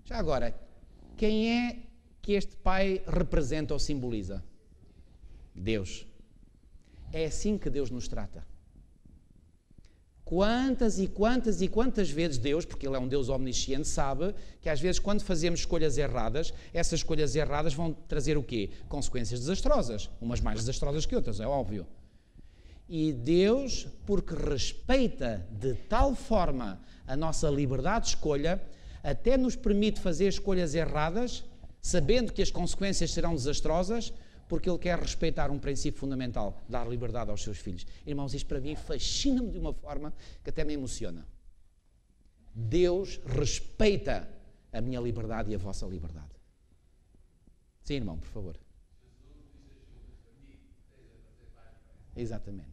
Já agora, quem é que este pai representa ou simboliza? Deus. É assim que Deus nos trata. Quantas e quantas vezes Deus, porque Ele é um Deus omnisciente, sabe que às vezes quando fazemos escolhas erradas, essas escolhas erradas vão trazer o quê? Consequências desastrosas. Umas mais desastrosas que outras, é óbvio. E Deus, porque respeita de tal forma a nossa liberdade de escolha, até nos permite fazer escolhas erradas, sabendo que as consequências serão desastrosas, porque Ele quer respeitar um princípio fundamental, dar liberdade aos seus filhos. Irmãos, isto para mim fascina-me de uma forma que até me emociona. Deus respeita a minha liberdade e a vossa liberdade. Sim, irmão, por favor. Exatamente.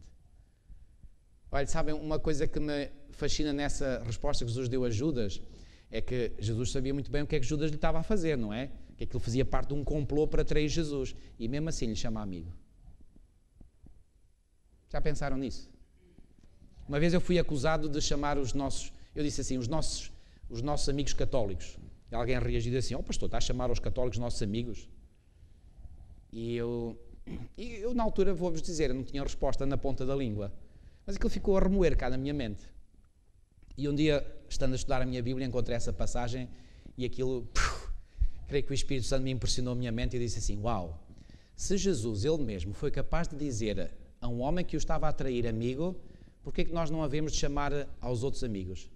Olha, sabem, uma coisa que me fascina nessa resposta que Jesus deu a Judas, é que Jesus sabia muito bem o que é que Judas lhe estava a fazer, não é? Que aquilo fazia parte de um complô para trair Jesus. E mesmo assim lhe chama amigo. Já pensaram nisso? Uma vez eu fui acusado de chamar os nossos, eu disse assim, os nossos amigos católicos. E alguém reagiu assim, pastor, está a chamar os católicos nossos amigos? E eu na altura vou-vos dizer, eu não tinha resposta na ponta da língua. Mas aquilo ficou a remoer cá na minha mente. E um dia, estando a estudar a minha Bíblia, encontrei essa passagem e aquilo, creio que o Espírito Santo me impressionou a minha mente e disse assim, uau, se Jesus, Ele mesmo, foi capaz de dizer a um homem que o estava a trair amigo, por que é que nós não havemos de chamar aos outros amigos?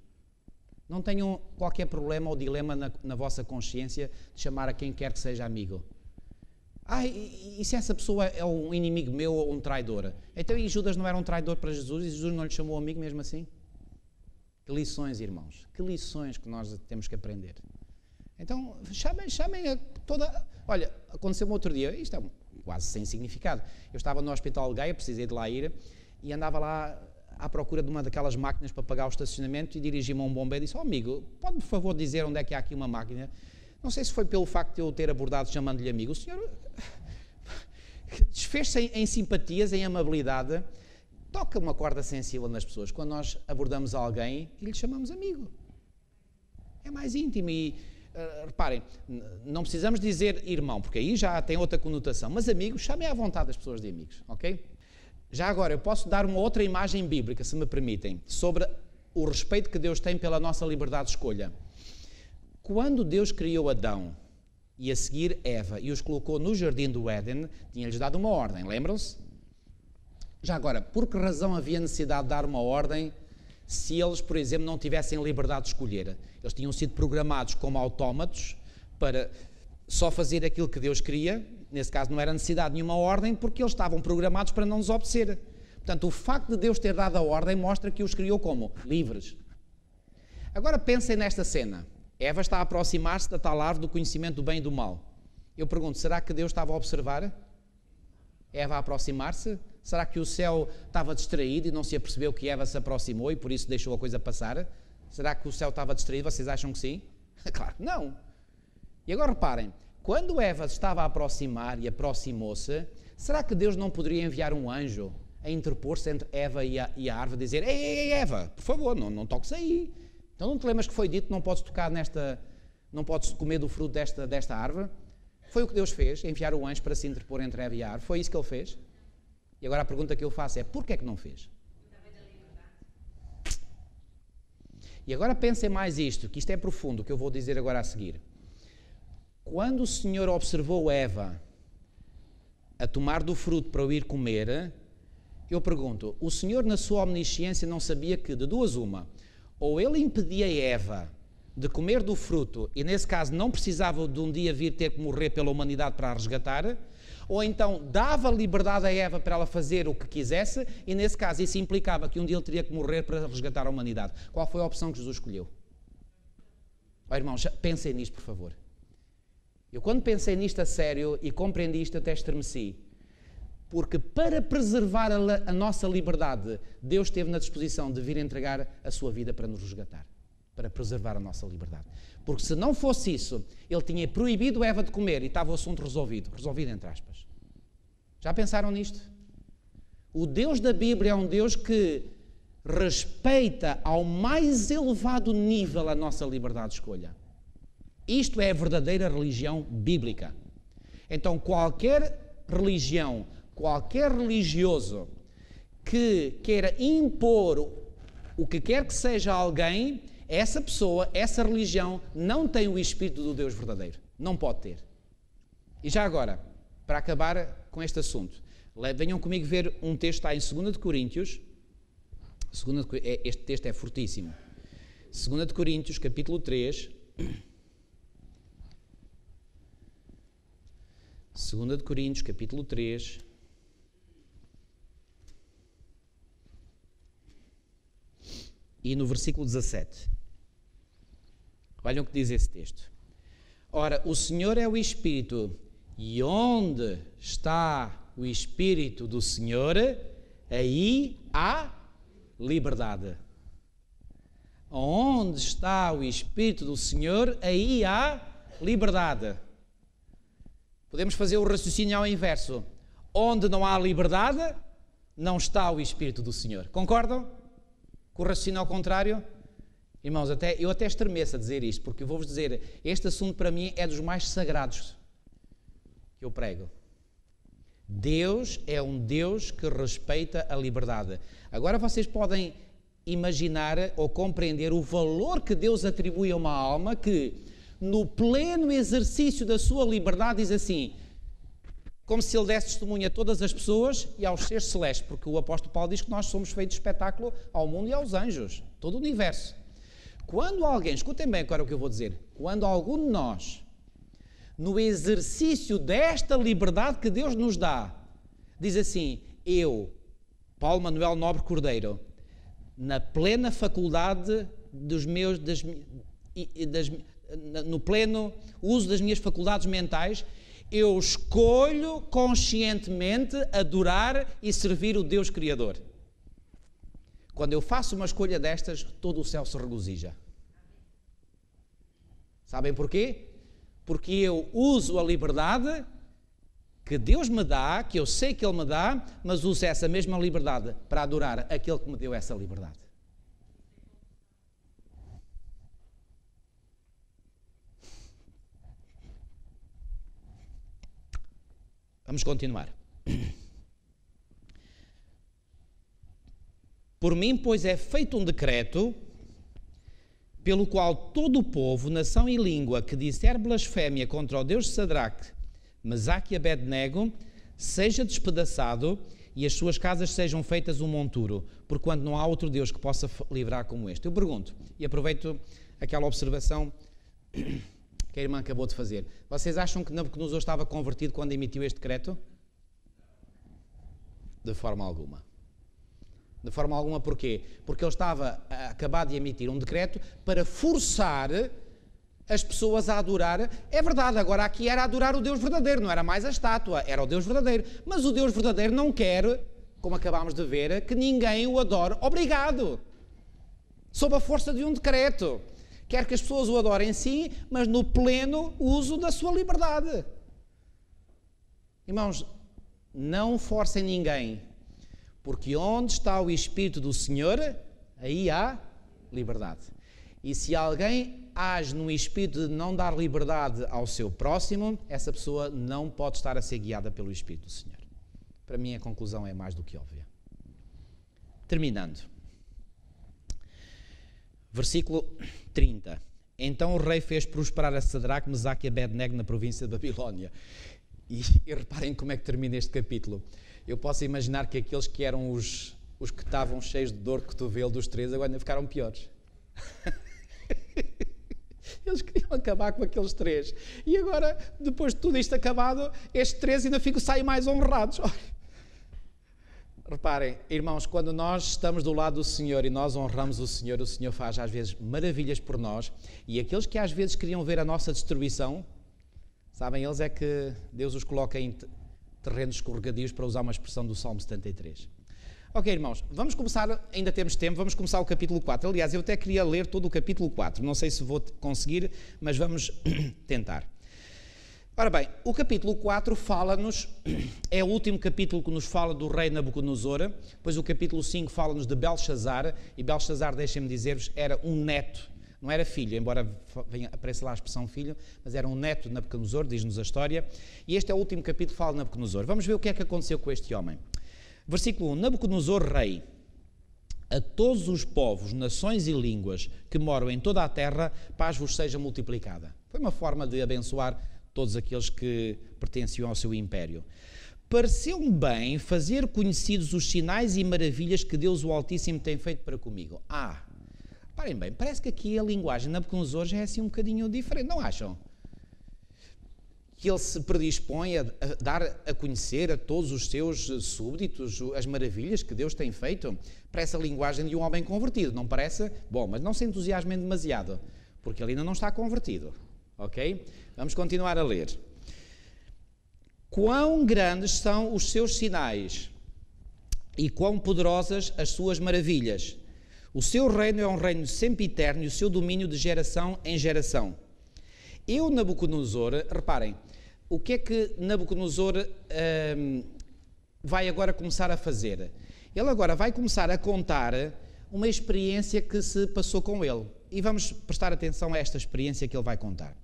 Não tenham qualquer problema ou dilema na vossa consciência de chamar a quem quer que seja amigo. E se essa pessoa é um inimigo meu ou um traidor? Então, e Judas não era um traidor para Jesus e Jesus não lhe chamou amigo mesmo assim? Que lições, irmãos, que lições que nós temos que aprender. Então, chamem a toda... Olha, aconteceu-me outro dia, isto é quase sem significado. Eu estava no Hospital de Gaia, precisei de lá ir, e andava lá à procura de uma daquelas máquinas para pagar o estacionamento e dirigi-me a um bombeiro e disse, amigo, pode-me por favor dizer onde é que há aqui uma máquina? Não sei se foi pelo facto de eu o ter abordado chamando-lhe amigo. O senhor desfez-se em simpatias, em amabilidade, toca uma corda sensível nas pessoas. Quando nós abordamos alguém e lhe chamamos amigo. É mais íntimo e, reparem, não precisamos dizer irmão, porque aí já tem outra conotação, mas amigos, chamem à vontade as pessoas de amigos, ok? Já agora, eu posso dar uma outra imagem bíblica, se me permitem, sobre o respeito que Deus tem pela nossa liberdade de escolha. Quando Deus criou Adão e a seguir Eva e os colocou no jardim do Éden, tinha-lhes dado uma ordem, lembram-se? Já agora, por que razão havia necessidade de dar uma ordem se eles, por exemplo, não tivessem liberdade de escolher. Eles tinham sido programados como autómatos para só fazer aquilo que Deus queria. Nesse caso não era necessidade de nenhuma ordem, porque eles estavam programados para não nos obedecer. Portanto, o facto de Deus ter dado a ordem mostra que os criou como? Livres. Agora pensem nesta cena. Eva está a aproximar-se da tal árvore do conhecimento do bem e do mal. Eu pergunto, será que Deus estava a observar Eva a aproximar-se? Será que o céu estava distraído e não se apercebeu que Eva se aproximou e por isso deixou a coisa passar? Será que o céu estava distraído? Vocês acham que sim? Claro que não. E agora reparem, quando Eva estava a aproximar e aproximou-se, será que Deus não poderia enviar um anjo a interpor-se entre Eva e a árvore e dizer: Ei, Eva, por favor, não toques aí. Então não te lembras que foi dito que não podes tocar não podes comer do fruto desta árvore? Foi o que Deus fez, enviar o anjo para se interpor entre Eva e a árvore. Foi isso que ele fez. E agora a pergunta que eu faço é: porquê é que não fez? E agora pensem mais isto, que isto é profundo, o que eu vou dizer agora a seguir. Quando o Senhor observou Eva a tomar do fruto para o ir comer, eu pergunto, o Senhor na sua omnisciência não sabia que, de duas uma, ou ele impedia Eva de comer do fruto, e nesse caso não precisava de um dia vir ter que morrer pela humanidade para a resgatar, ou então dava liberdade a Eva para ela fazer o que quisesse, e nesse caso isso implicava que um dia ele teria que morrer para resgatar a humanidade. Qual foi a opção que Jesus escolheu? Oh, irmãos, pensem nisto, por favor. Eu quando pensei nisto a sério e compreendi isto até estremeci, porque para preservar a nossa liberdade, Deus esteve na disposição de vir entregar a sua vida para nos resgatar, para preservar a nossa liberdade. Porque se não fosse isso, ele tinha proibido Eva de comer e estava o assunto resolvido entre aspas. Já pensaram nisto? O Deus da Bíblia é um Deus que respeita ao mais elevado nível a nossa liberdade de escolha. Isto é a verdadeira religião bíblica. Então qualquer religião, qualquer religioso que queira impor o que quer que seja a alguém, essa pessoa, essa religião não tem o Espírito do Deus verdadeiro. Não pode ter. E já agora, para acabar com este assunto, venham comigo ver um texto que está em 2 de Coríntios. Este texto é fortíssimo. 2 de Coríntios, capítulo 3. 2 de Coríntios, capítulo 3. E no versículo 17. Olhem o que diz esse texto. Ora, o Senhor é o Espírito, e onde está o Espírito do Senhor, aí há liberdade. Onde está o Espírito do Senhor, aí há liberdade. Podemos fazer o raciocínio ao inverso. Onde não há liberdade, não está o Espírito do Senhor. Concordam? Com o raciocínio ao contrário? Irmãos, eu até estremeço a dizer isto, porque eu vou-vos dizer, este assunto para mim é dos mais sagrados que eu prego. Deus é um Deus que respeita a liberdade. Agora vocês podem imaginar ou compreender o valor que Deus atribui a uma alma que, no pleno exercício da sua liberdade, diz assim, como se ele desse testemunho a todas as pessoas e aos seres celestes, porque o apóstolo Paulo diz que nós somos feitos de espetáculo ao mundo e aos anjos, todo o universo. Quando alguém, escutem bem agora o que eu vou dizer, quando algum de nós, no exercício desta liberdade que Deus nos dá, diz assim, eu, Paulo Manuel Nobre Cordeiro, na plena faculdade no pleno uso das minhas faculdades mentais, eu escolho conscientemente adorar e servir o Deus Criador. Quando eu faço uma escolha destas, todo o céu se regozija. Sabem porquê? Porque eu uso a liberdade que Deus me dá, que eu sei que Ele me dá, mas uso essa mesma liberdade para adorar aquele que me deu essa liberdade. Vamos continuar. Por mim, pois, é feito um decreto pelo qual todo o povo, nação e língua que disser blasfémia contra o Deus de Sadraque, Mesaque e Abednego, seja despedaçado e as suas casas sejam feitas um monturo, porquanto não há outro Deus que possa livrar como este. Eu pergunto, e aproveito aquela observação que a irmã acabou de fazer. Vocês acham que Nabucodonosor estava convertido quando emitiu este decreto? De forma alguma. De forma alguma, porquê? Porque ele estava a acabar de emitir um decreto para forçar as pessoas a adorar. É verdade, agora aqui era adorar o Deus verdadeiro, não era mais a estátua, era o Deus verdadeiro. Mas o Deus verdadeiro não quer, como acabámos de ver, que ninguém o adore obrigado, sob a força de um decreto. Quer que as pessoas o adorem sim, mas no pleno uso da sua liberdade. Irmãos, não forcem ninguém, porque onde está o Espírito do Senhor, aí há liberdade. E se alguém age no espírito de não dar liberdade ao seu próximo, essa pessoa não pode estar a ser guiada pelo Espírito do Senhor. Para mim a conclusão é mais do que óbvia. Terminando. Versículo 30. Então o rei fez prosperar a Sadraque, Mesaque e Abednego na província de Babilónia. E reparem como é que termina este capítulo. Eu posso imaginar que aqueles que eram os que estavam cheios de dor de cotovelo dos três agora ainda ficaram piores. Eles queriam acabar com aqueles três. E agora, depois de tudo isto acabado, estes três ainda saem mais honrados. Reparem, irmãos, quando nós estamos do lado do Senhor e nós honramos o Senhor faz às vezes maravilhas por nós, e aqueles que às vezes queriam ver a nossa destruição, sabem, eles é que Deus os coloca em terrenos escorregadios, para usar uma expressão do Salmo 73. Ok, irmãos, vamos começar, ainda temos tempo, vamos começar o capítulo 4. Aliás, eu até queria ler todo o capítulo 4, não sei se vou conseguir, mas vamos tentar. Ora bem, o capítulo 4 fala-nos, é o último capítulo que nos fala do rei Nabucodonosor, pois o capítulo 5 fala-nos de Belchazar, e Belchazar, deixem-me dizer-vos, era um neto, não era filho, embora apareça lá a expressão filho, mas era um neto de Nabucodonosor, diz-nos a história, e este é o último capítulo que fala de Nabucodonosor. Vamos ver o que é que aconteceu com este homem. Versículo 1, Nabucodonosor, rei, a todos os povos, nações e línguas que moram em toda a terra, paz vos seja multiplicada. Foi uma forma de abençoar todos aqueles que pertenciam ao seu império. Pareceu-me bem fazer conhecidos os sinais e maravilhas que Deus o Altíssimo tem feito para comigo. Parem bem, parece que aqui a linguagem de Nabucodonosor já é assim um bocadinho diferente, não acham? Que ele se predispõe a dar a conhecer a todos os seus súbditos as maravilhas que Deus tem feito. Parece a linguagem de um homem convertido, não parece? Bom, mas não se entusiasmem demasiado, porque ele ainda não está convertido. Ok? Vamos continuar a ler. Quão grandes são os seus sinais e quão poderosas as suas maravilhas. O seu reino é um reino sempiterno e o seu domínio de geração em geração. Eu, Nabucodonosor, reparem, o que é que Nabucodonosor vai agora começar a fazer? Ele agora vai começar a contar uma experiência que se passou com ele. E vamos prestar atenção a esta experiência que ele vai contar.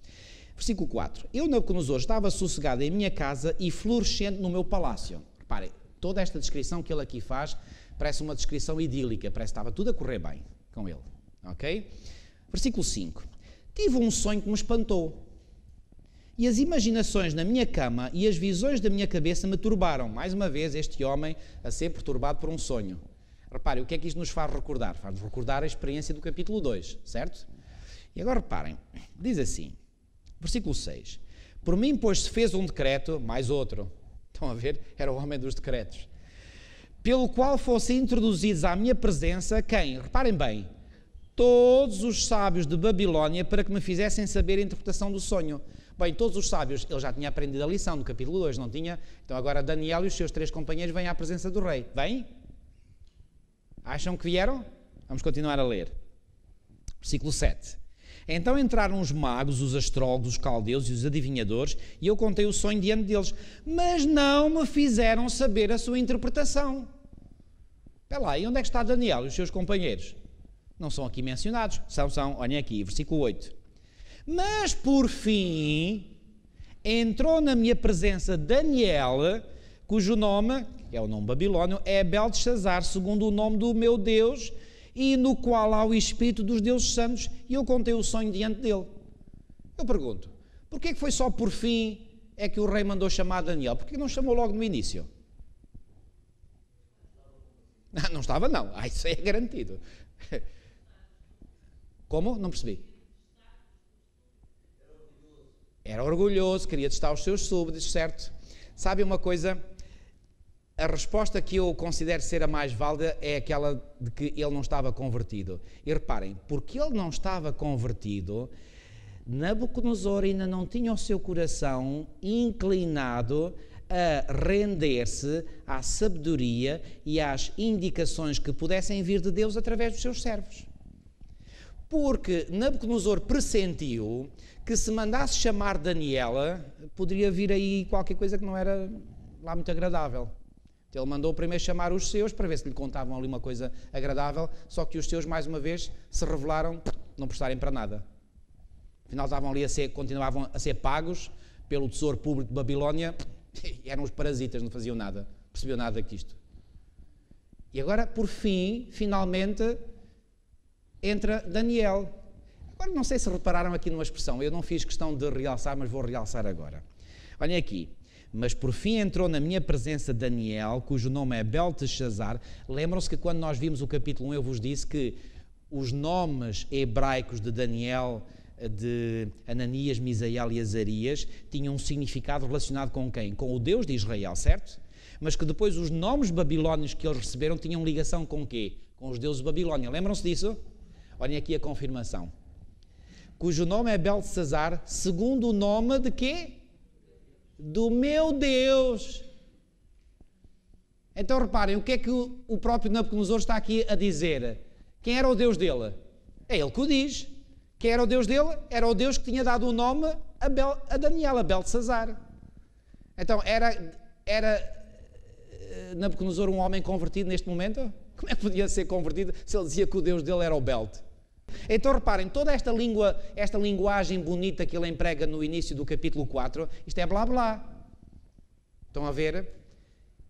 Versículo 4. Eu, Nabucodonosor, estava sossegado em minha casa e florescente no meu palácio. Reparem, toda esta descrição que ele aqui faz parece uma descrição idílica, parece que estava tudo a correr bem com ele. Ok? Versículo 5. Tive um sonho que me espantou. E as imaginações na minha cama e as visões da minha cabeça me turbaram. Mais uma vez, este homem a ser perturbado por um sonho. Reparem, o que é que isto nos faz recordar? Faz-nos recordar a experiência do capítulo 2, certo? E agora reparem, diz assim, versículo 6. Por mim, pois, se fez um decreto, mais outro. Estão a ver? Era o homem dos decretos. Pelo qual fossem introduzidos à minha presença, quem? Reparem bem, todos os sábios de Babilónia, para que me fizessem saber a interpretação do sonho. Bem, todos os sábios, ele já tinha aprendido a lição no capítulo 2, não tinha? Então agora Daniel e os seus 3 companheiros vêm à presença do rei. Vêm? Acham que vieram? Vamos continuar a ler. Versículo 7. Então entraram os magos, os astrólogos, os caldeus e os adivinhadores, e eu contei o sonho diante deles, mas não me fizeram saber a sua interpretação. Espera lá, e onde é que está Daniel e os seus companheiros? Não são aqui mencionados. São, olhem aqui, versículo 8. Mas, por fim, entrou na minha presença Daniel, cujo nome, que é o nome babilônio, é Belteshazzar, segundo o nome do meu Deus, e no qual há o Espírito dos deuses santos, e eu contei o sonho diante dele. Eu pergunto, porquê é que foi só por fim é que o rei mandou chamar Daniel? Porquê não chamou logo no início? Não estava, não. Isso é garantido. Como? Não percebi. Era orgulhoso, queria testar os seus súbditos, certo? Sabe uma coisa? A resposta que eu considero ser a mais válida é aquela de que ele não estava convertido. E reparem, porque ele não estava convertido, Nabucodonosor ainda não tinha o seu coração inclinado a render-se à sabedoria e às indicações que pudessem vir de Deus através dos seus servos. Porque Nabucodonosor pressentiu que se mandasse chamar Daniela, poderia vir aí qualquer coisa que não era lá muito agradável. Então ele mandou primeiro chamar os seus para ver se lhe contavam ali uma coisa agradável, só que os seus, mais uma vez, se revelaram não prestarem para nada. Afinal, continuavam a ser pagos pelo tesouro público de Babilónia, e eram os parasitas, não faziam nada, percebiam nada disto. E agora, por fim, finalmente, entra Daniel. Agora, não sei se repararam aqui numa expressão, eu não fiz questão de realçar, mas vou realçar agora. Olhem aqui. Mas por fim entrou na minha presença Daniel, cujo nome é Belteshazzar. Lembram-se que quando nós vimos o capítulo 1, eu vos disse que os nomes hebraicos de Daniel, de Ananias, Misael e Azarias, tinham um significado relacionado com quem? Com o Deus de Israel, certo? Mas que depois os nomes babilónios que eles receberam tinham ligação com quê? Com os deuses de Babilónia. Lembram-se disso? Olhem aqui a confirmação. Cujo nome é Belteshazzar, segundo o nome de quê? Do meu Deus. Então reparem, o que é que o próprio Nabucodonosor está aqui a dizer? Quem era o Deus dele? É ele que o diz. Quem era o Deus dele? Era o Deus que tinha dado o nome a Daniel, a Belteshazzar. Então era Nabucodonosor um homem convertido neste momento? Como é que podia ser convertido se ele dizia que o Deus dele era o Belt? Então reparem, toda esta linguagem bonita que ele emprega no início do capítulo 4, isto é blá blá. Estão a ver?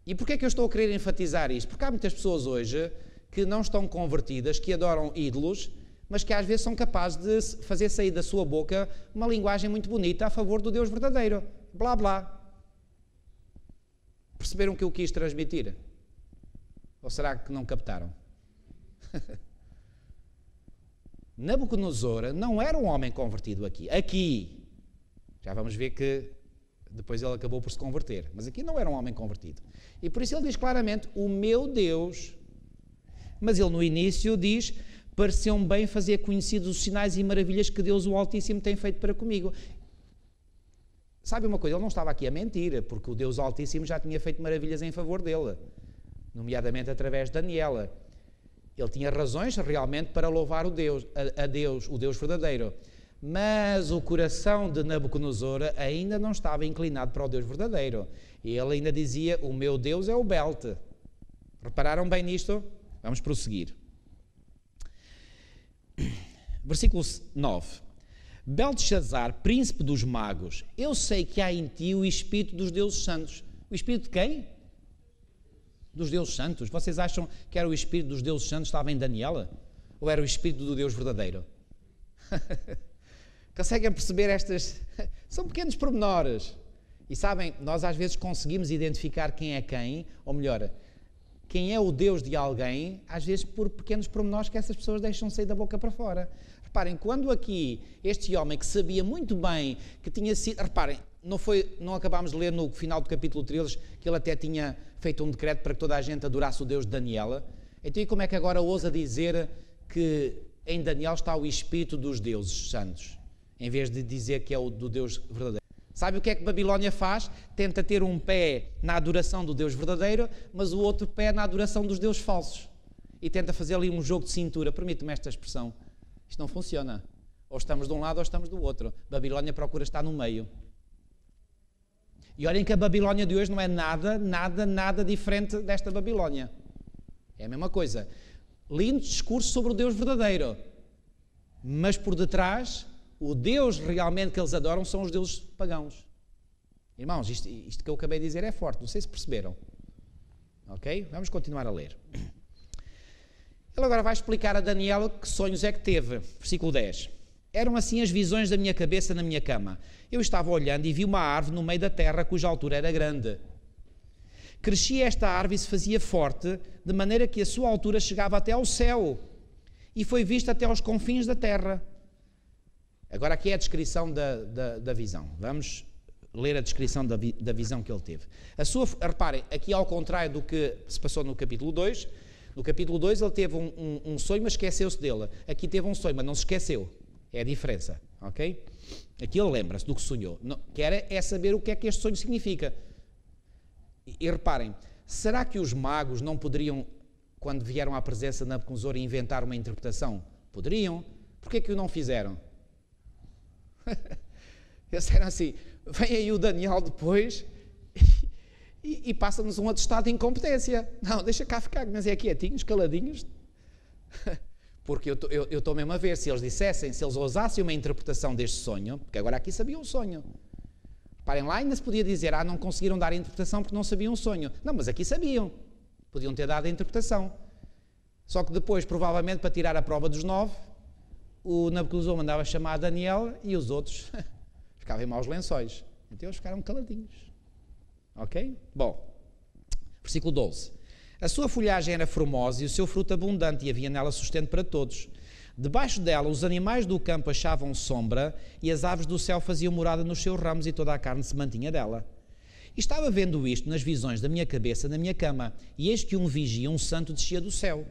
E porquê é que eu estou a querer enfatizar isto? Porque há muitas pessoas hoje que não estão convertidas, que adoram ídolos, mas que às vezes são capazes de fazer sair da sua boca uma linguagem muito bonita a favor do Deus verdadeiro. Blá blá. Perceberam o que eu quis transmitir? Ou será que não captaram? Nabucodonosor não era um homem convertido aqui. Aqui, já vamos ver que depois ele acabou por se converter, mas aqui não era um homem convertido. E por isso ele diz claramente, o meu Deus. Mas ele no início diz, pareceu-me bem fazer conhecidos os sinais e maravilhas que Deus o Altíssimo tem feito para comigo. Sabe uma coisa, ele não estava aqui a mentir, porque o Deus Altíssimo já tinha feito maravilhas em favor dele, nomeadamente através de Daniela. Ele tinha razões realmente para louvar o Deus verdadeiro. Mas o coração de Nabucodonosor ainda não estava inclinado para o Deus verdadeiro. Ele ainda dizia, o meu Deus é o Belt. Repararam bem nisto? Vamos prosseguir. Versículo 9. Belteshazzar, príncipe dos magos, eu sei que há em ti o espírito dos deuses santos. O espírito de quem? Dos deuses santos. Vocês acham que era o espírito dos deuses santos que estava em Daniela? Ou era o espírito do Deus verdadeiro? Conseguem perceber estas? São pequenos pormenores. E sabem, nós às vezes conseguimos identificar quem é quem, ou melhor, quem é o Deus de alguém, às vezes por pequenos pormenores que essas pessoas deixam sair da boca para fora. Reparem, quando aqui este homem que sabia muito bem que tinha sido... Reparem, não acabámos de ler no final do capítulo 13 que ele até tinha feito um decreto para que toda a gente adorasse o Deus de Daniela. Então e como é que agora ousa dizer que em Daniel está o espírito dos deuses santos, em vez de dizer que é o do Deus verdadeiro? Sabe o que é que Babilónia faz? Tenta ter um pé na adoração do Deus verdadeiro, mas o outro pé na adoração dos deuses falsos. E tenta fazer ali um jogo de cintura. Permite-me esta expressão. Isto não funciona. Ou estamos de um lado ou estamos do outro. Babilónia procura estar no meio. E olhem que a Babilónia de hoje não é nada diferente desta Babilónia. É a mesma coisa. Lindo discurso sobre o Deus verdadeiro. Mas por detrás, o Deus realmente que eles adoram são os deuses pagãos. Irmãos, isto que eu acabei de dizer é forte. Não sei se perceberam. Ok? Vamos continuar a ler. Ele agora vai explicar a Daniel que sonhos é que teve. Versículo 10. Eram assim as visões da minha cabeça na minha cama. Eu estava olhando e vi uma árvore no meio da terra cuja altura era grande, Crescia esta árvore e se fazia forte, de maneira que a sua altura chegava até ao céu, e foi vista até aos confins da terra. Agora aqui é a descrição da visão. Vamos ler a descrição da visão que ele teve. Reparem, aqui ao contrário do que se passou no capítulo 2, no capítulo 2 ele teve um sonho, mas esqueceu-se dele. Aqui teve um sonho, mas não se esqueceu. É a diferença, ok? Aqui ele lembra-se do que sonhou. Quer é saber o que é que este sonho significa. E reparem, será que os magos não poderiam, quando vieram à presença de Nabucodonosor, inventar uma interpretação? Poderiam. Porquê que o não fizeram? Eles disseram assim, vem aí o Daniel depois e passa-nos um atestado de incompetência. Não, deixa cá ficar, mas é quietinhos, caladinhos. Porque eu estou mesmo a ver, se eles ousassem uma interpretação deste sonho, porque agora aqui sabiam o sonho. Parem lá, ainda se podia dizer, não conseguiram dar a interpretação porque não sabiam o sonho. Não, mas aqui sabiam. Podiam ter dado a interpretação. Só que depois, provavelmente, para tirar a prova dos 9, o Nabucodonosor mandava chamar Daniel e os outros ficavam em maus lençóis. Então eles ficaram caladinhos. Ok? Bom, versículo 12. A sua folhagem era formosa e o seu fruto abundante, e havia nela sustento para todos. Debaixo dela os animais do campo achavam sombra, e as aves do céu faziam morada nos seus ramos, e toda a carne se mantinha dela. E estava vendo isto nas visões da minha cabeça, na minha cama, e eis que um vigia, um santo, descia do céu,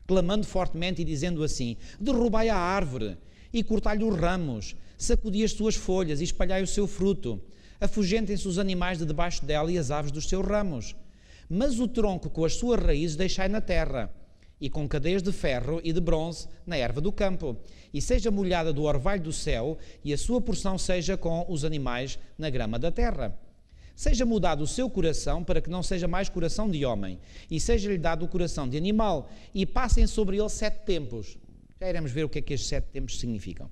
clamando fortemente e dizendo assim: derrubai a árvore e cortai-lhe os ramos, sacudi as suas folhas e espalhai o seu fruto, afugentem-se os animais de debaixo dela e as aves dos seus ramos. Mas o tronco com as suas raízes deixai na terra, e com cadeias de ferro e de bronze na erva do campo, e seja molhada do orvalho do céu, e a sua porção seja com os animais na grama da terra. Seja mudado o seu coração, para que não seja mais coração de homem, e seja-lhe dado o coração de animal, e passem sobre ele 7 tempos. Já iremos ver o que é que estes 7 tempos significam.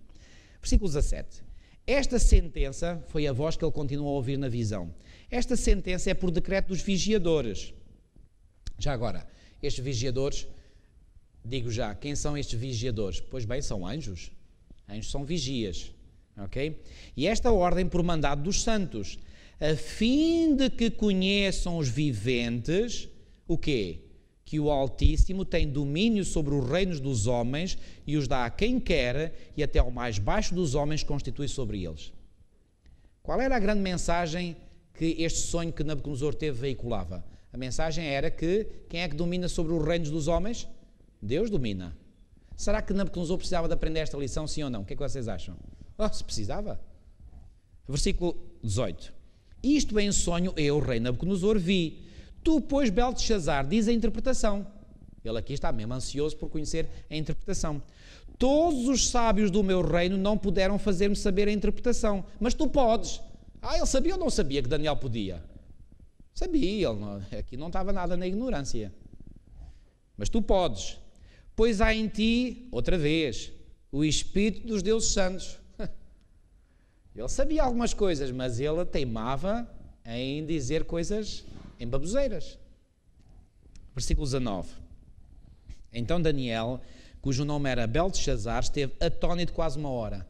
Versículo 17. Esta sentença, foi a voz que ele continuou a ouvir na visão, esta sentença é por decreto dos vigiadores. Já agora, estes vigiadores, digo já, quem são estes vigiadores? Pois bem, são anjos. Anjos são vigias, ok? E esta ordem por mandado dos santos, a fim de que conheçam os viventes, o quê? Que o Altíssimo tem domínio sobre os reinos dos homens e os dá a quem quer, e até o mais baixo dos homens constitui sobre eles. Qual era a grande mensagem que este sonho que Nabucodonosor teve veiculava? A mensagem era que quem é que domina sobre os reinos dos homens? Deus domina. Será que Nabucodonosor precisava de aprender esta lição, sim ou não? O que é que vocês acham? Se precisava. Versículo 18. Isto em sonho eu, rei Nabucodonosor, vi. Tu, pois, Belteshazzar, diz a interpretação. Ele aqui está mesmo ansioso por conhecer a interpretação. Todos os sábios do meu reino não puderam fazer-me saber a interpretação, mas tu podes. Ele sabia ou não sabia que Daniel podia? Sabia, aqui não estava nada na ignorância. Mas tu podes, pois há em ti, outra vez, o Espírito dos deuses santos. Ele sabia algumas coisas, mas ele teimava em dizer coisas em baboseiras. Versículo 19. Então Daniel, cujo nome era Belteshazzar, esteve atónito quase 1 hora.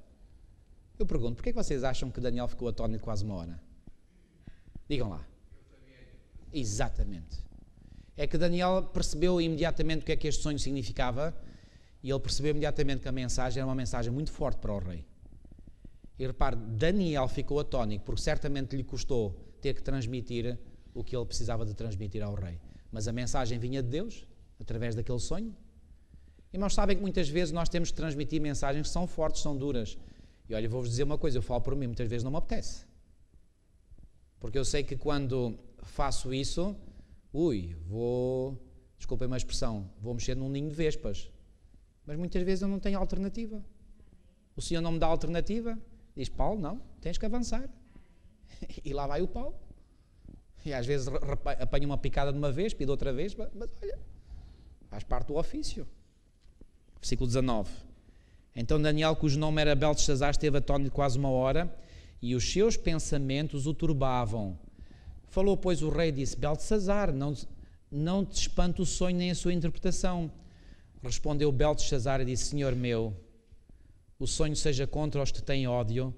Eu pergunto, porquê é que vocês acham que Daniel ficou atónito quase 1 hora? Digam lá. Exatamente. É que Daniel percebeu imediatamente o que é que este sonho significava, e ele percebeu imediatamente que a mensagem era uma mensagem muito forte para o rei. E repare, Daniel ficou atónito, porque certamente lhe custou ter que transmitir o que ele precisava de transmitir ao rei. Mas a mensagem vinha de Deus, através daquele sonho. Irmãos, sabem que muitas vezes nós temos que transmitir mensagens que são fortes, são duras. E olha, vou-vos dizer uma coisa, eu falo por mim, muitas vezes não me apetece. Porque eu sei que quando faço isso, desculpem-me a expressão, vou mexer num ninho de vespas. Mas muitas vezes eu não tenho alternativa. O Senhor não me dá alternativa. Diz, Paulo, não, tens que avançar. E lá vai o Paulo. E às vezes apanho uma picada de uma vez, pido outra vez, mas olha, faz parte do ofício. Versículo 19. Então Daniel, cujo nome era Belteshazzar, esteve atónito quase 1 hora, e os seus pensamentos o turbavam. Falou, pois, o rei e disse, Belteshazzar, não te espanta o sonho nem a sua interpretação. Respondeu Belteshazzar e disse, Senhor meu, o sonho seja contra os que têm ódio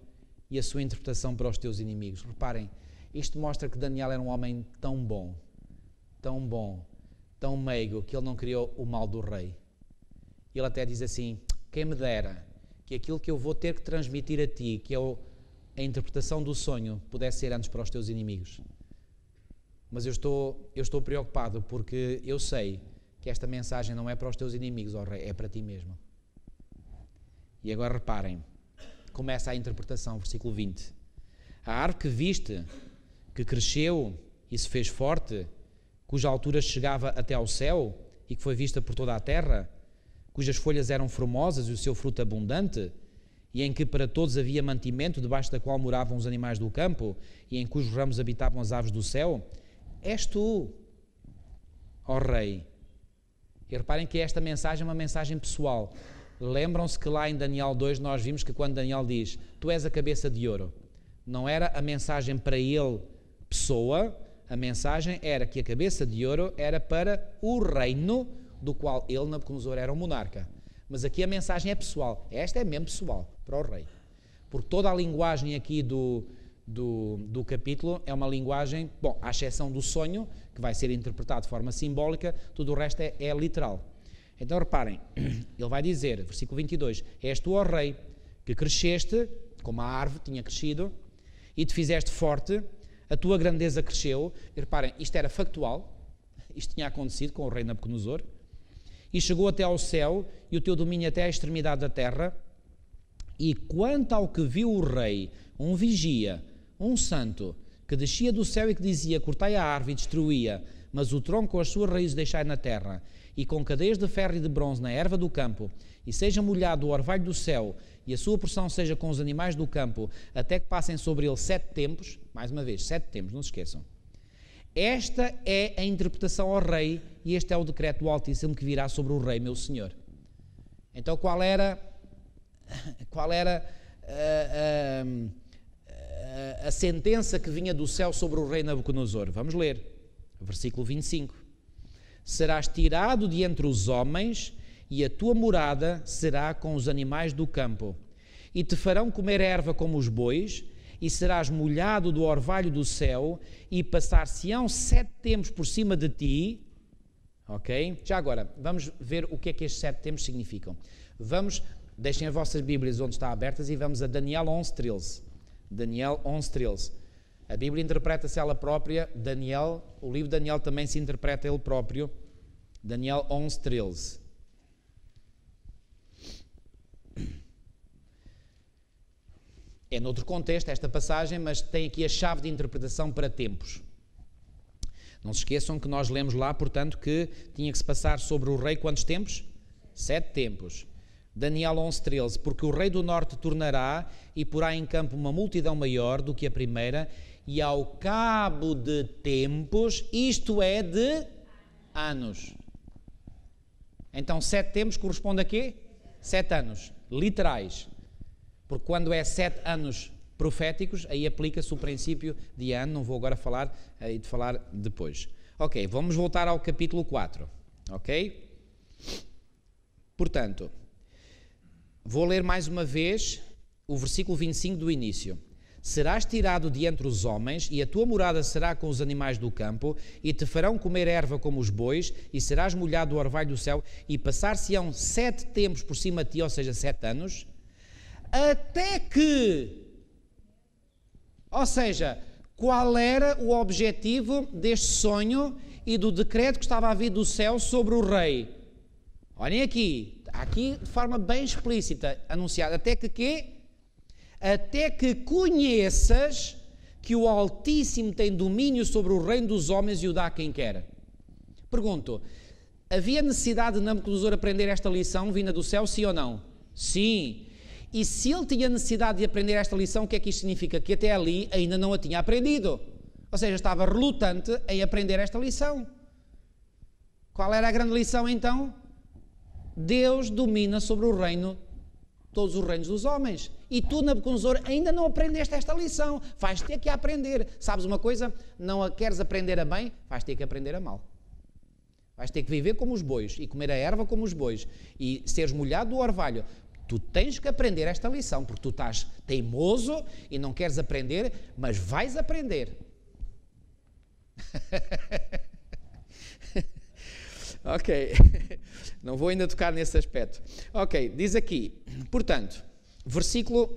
e a sua interpretação para os teus inimigos. Reparem, isto mostra que Daniel era um homem tão bom, tão bom, tão meigo, que ele não criou o mal do rei. Ele até diz assim: quem me dera que aquilo que eu vou ter que transmitir a ti, que é a interpretação do sonho, pudesse ser antes para os teus inimigos. Mas eu estou preocupado, porque eu sei que esta mensagem não é para os teus inimigos, ó rei, é para ti mesmo. E agora reparem, começa a interpretação, versículo 20. A árvore que viste, que cresceu e se fez forte, cuja altura chegava até ao céu e que foi vista por toda a terra, cujas folhas eram formosas e o seu fruto abundante, e em que para todos havia mantimento, debaixo da qual moravam os animais do campo, e em cujos ramos habitavam as aves do céu, és tu, ó rei. E reparem que esta mensagem é uma mensagem pessoal. Lembram-se que lá em Daniel 2 nós vimos que quando Daniel diz: tu és a cabeça de ouro, não era a mensagem para ele, pessoa, a mensagem era que a cabeça de ouro era para o reino do qual ele, Nabucodonosor, era o monarca. Mas aqui a mensagem é pessoal. Esta é mesmo pessoal, para o rei. Porque toda a linguagem aqui do capítulo é uma linguagem, bom, à exceção do sonho, que vai ser interpretado de forma simbólica, tudo o resto é literal. Então reparem, ele vai dizer, versículo 22, és tu, ó rei, que cresceste, como a árvore tinha crescido, e te fizeste forte, a tua grandeza cresceu. E reparem, isto era factual, isto tinha acontecido com o rei Nabucodonosor, e chegou até ao céu, e o teu domínio até à extremidade da terra. E quanto ao que viu o rei, um vigia, um santo, que descia do céu e que dizia: cortai a árvore e destruía, mas o tronco com as suas raízes deixai na terra, e com cadeias de ferro e de bronze na erva do campo, e seja molhado o orvalho do céu, e a sua porção seja com os animais do campo, até que passem sobre ele 7 tempos, mais uma vez, 7 tempos, não se esqueçam. Esta é a interpretação ao rei, e este é o decreto do Altíssimo que virá sobre o rei, meu senhor. Então qual era a sentença que vinha do céu sobre o rei Nabucodonosor? Vamos ler, versículo 25. Serás tirado de entre os homens, e a tua morada será com os animais do campo, e te farão comer erva como os bois, e serás molhado do orvalho do céu, e passar-se-ão 7 tempos por cima de ti. Ok? Já agora, vamos ver o que é que estes 7 tempos significam. Deixem as vossas Bíblias onde estão abertas e vamos a Daniel 11:13. Daniel 11:13. A Bíblia interpreta-se ela própria, o livro de Daniel também se interpreta ele próprio. Daniel 11:13. É noutro contexto esta passagem, mas tem aqui a chave de interpretação para tempos. Não se esqueçam que nós lemos lá, portanto, que tinha que se passar sobre o rei quantos tempos? 7 tempos. Daniel 11:13. Porque o rei do norte tornará e porá em campo uma multidão maior do que a primeira, e ao cabo de tempos, isto é, de anos. Então 7 tempos corresponde a quê? 7 anos, literais. Porque quando é 7 anos proféticos, aí aplica-se o princípio de ano. Não vou agora falar, aí de falar depois. Ok, vamos voltar ao capítulo 4. Ok? Portanto, vou ler mais uma vez o versículo 25 do início. Serás tirado de entre os homens, e a tua morada será com os animais do campo, e te farão comer erva como os bois, e serás molhado do orvalho do céu, e passar-se-ão 7 tempos por cima de ti, ou seja, 7 anos, até que... Ou seja, qual era o objetivo deste sonho e do decreto que estava a vir do céu sobre o rei? Olhem aqui de forma bem explícita, anunciada, até que quê? Até que conheças que o Altíssimo tem domínio sobre o reino dos homens e o dá a quem quer. Pergunto, havia necessidade de Nabucodonosor aprender esta lição vinda do céu, sim ou não? Sim. E se ele tinha necessidade de aprender esta lição, o que é que isto significa? Que até ali ainda não a tinha aprendido. Ou seja, estava relutante em aprender esta lição. Qual era a grande lição então? Deus domina sobre o reino, todos os reinos dos homens. E tu, Nabucodonosor, ainda não aprendeste esta lição. Vais ter que aprender. Sabes uma coisa? Não a queres aprender a bem, vais ter que aprender a mal. Vais ter que viver como os bois e comer a erva como os bois e seres molhado do orvalho. Tu tens que aprender esta lição, porque tu estás teimoso e não queres aprender, mas vais aprender. Ok, não vou ainda tocar nesse aspecto. Ok, diz aqui, portanto, versículo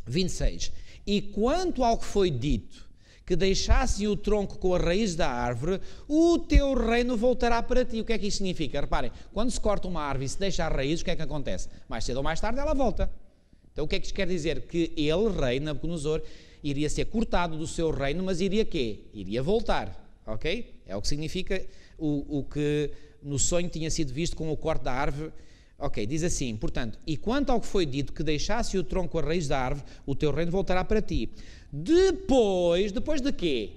26. E quanto ao que foi dito, que deixasse o tronco com a raiz da árvore, o teu reino voltará para ti. O que é que isto significa? Reparem, quando se corta uma árvore e se deixa a raiz, o que é que acontece? Mais cedo ou mais tarde ela volta. Então o que é que isto quer dizer? Que ele, rei Nabucodonosor, iria ser cortado do seu reino, mas iria quê? Iria voltar, ok? É o que significa o que no sonho tinha sido visto com o corte da árvore. Ok, diz assim, portanto, e quanto ao que foi dito, que deixasse o tronco a raiz da árvore, o teu reino voltará para ti. Depois de quê?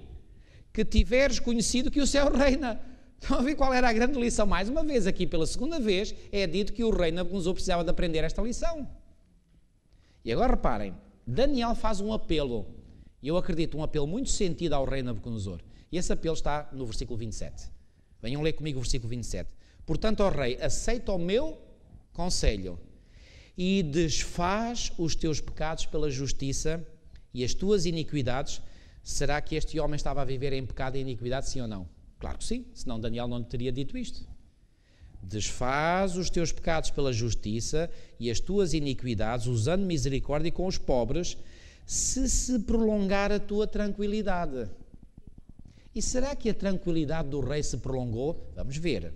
Que tiveres conhecido que o céu reina. Estão a ver qual era a grande lição? Mais uma vez, aqui pela segunda vez, é dito que o rei Nabucodonosor precisava de aprender esta lição. E agora reparem, Daniel faz um apelo, e eu acredito, um apelo muito sentido ao rei Nabucodonosor. E esse apelo está no versículo 27. Venham ler comigo o versículo 27. Portanto, ó rei, aceita o meu conselho e desfaz os teus pecados pela justiça e as tuas iniquidades. Será que este homem estava a viver em pecado e iniquidade, sim ou não? Claro que sim, senão Daniel não lhe teria dito isto. Desfaz os teus pecados pela justiça e as tuas iniquidades, usando misericórdia com os pobres, se prolongar a tua tranquilidade. E será que a tranquilidade do rei se prolongou? Vamos ver.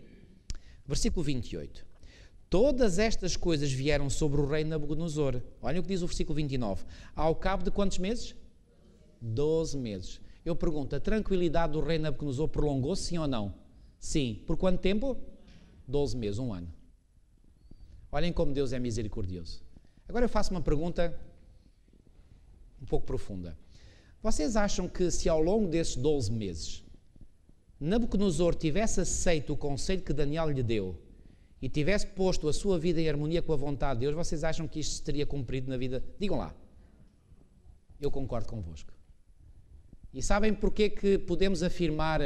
Versículo 28. Todas estas coisas vieram sobre o rei Nabucodonosor. Olha o que diz o versículo 29. Ao cabo de quantos meses? 12 meses. Eu pergunto, a tranquilidade do rei Nabucodonosor prolongou-se, sim ou não? Sim. Por quanto tempo? 12 meses, um ano. Olhem como Deus é misericordioso. Agora eu faço uma pergunta um pouco profunda. Vocês acham que se ao longo desses 12 meses Nabucodonosor tivesse aceito o conselho que Daniel lhe deu e tivesse posto a sua vida em harmonia com a vontade de Deus, vocês acham que isto se teria cumprido na vida? Digam lá. Eu concordo convosco. E sabem porque que podemos afirmar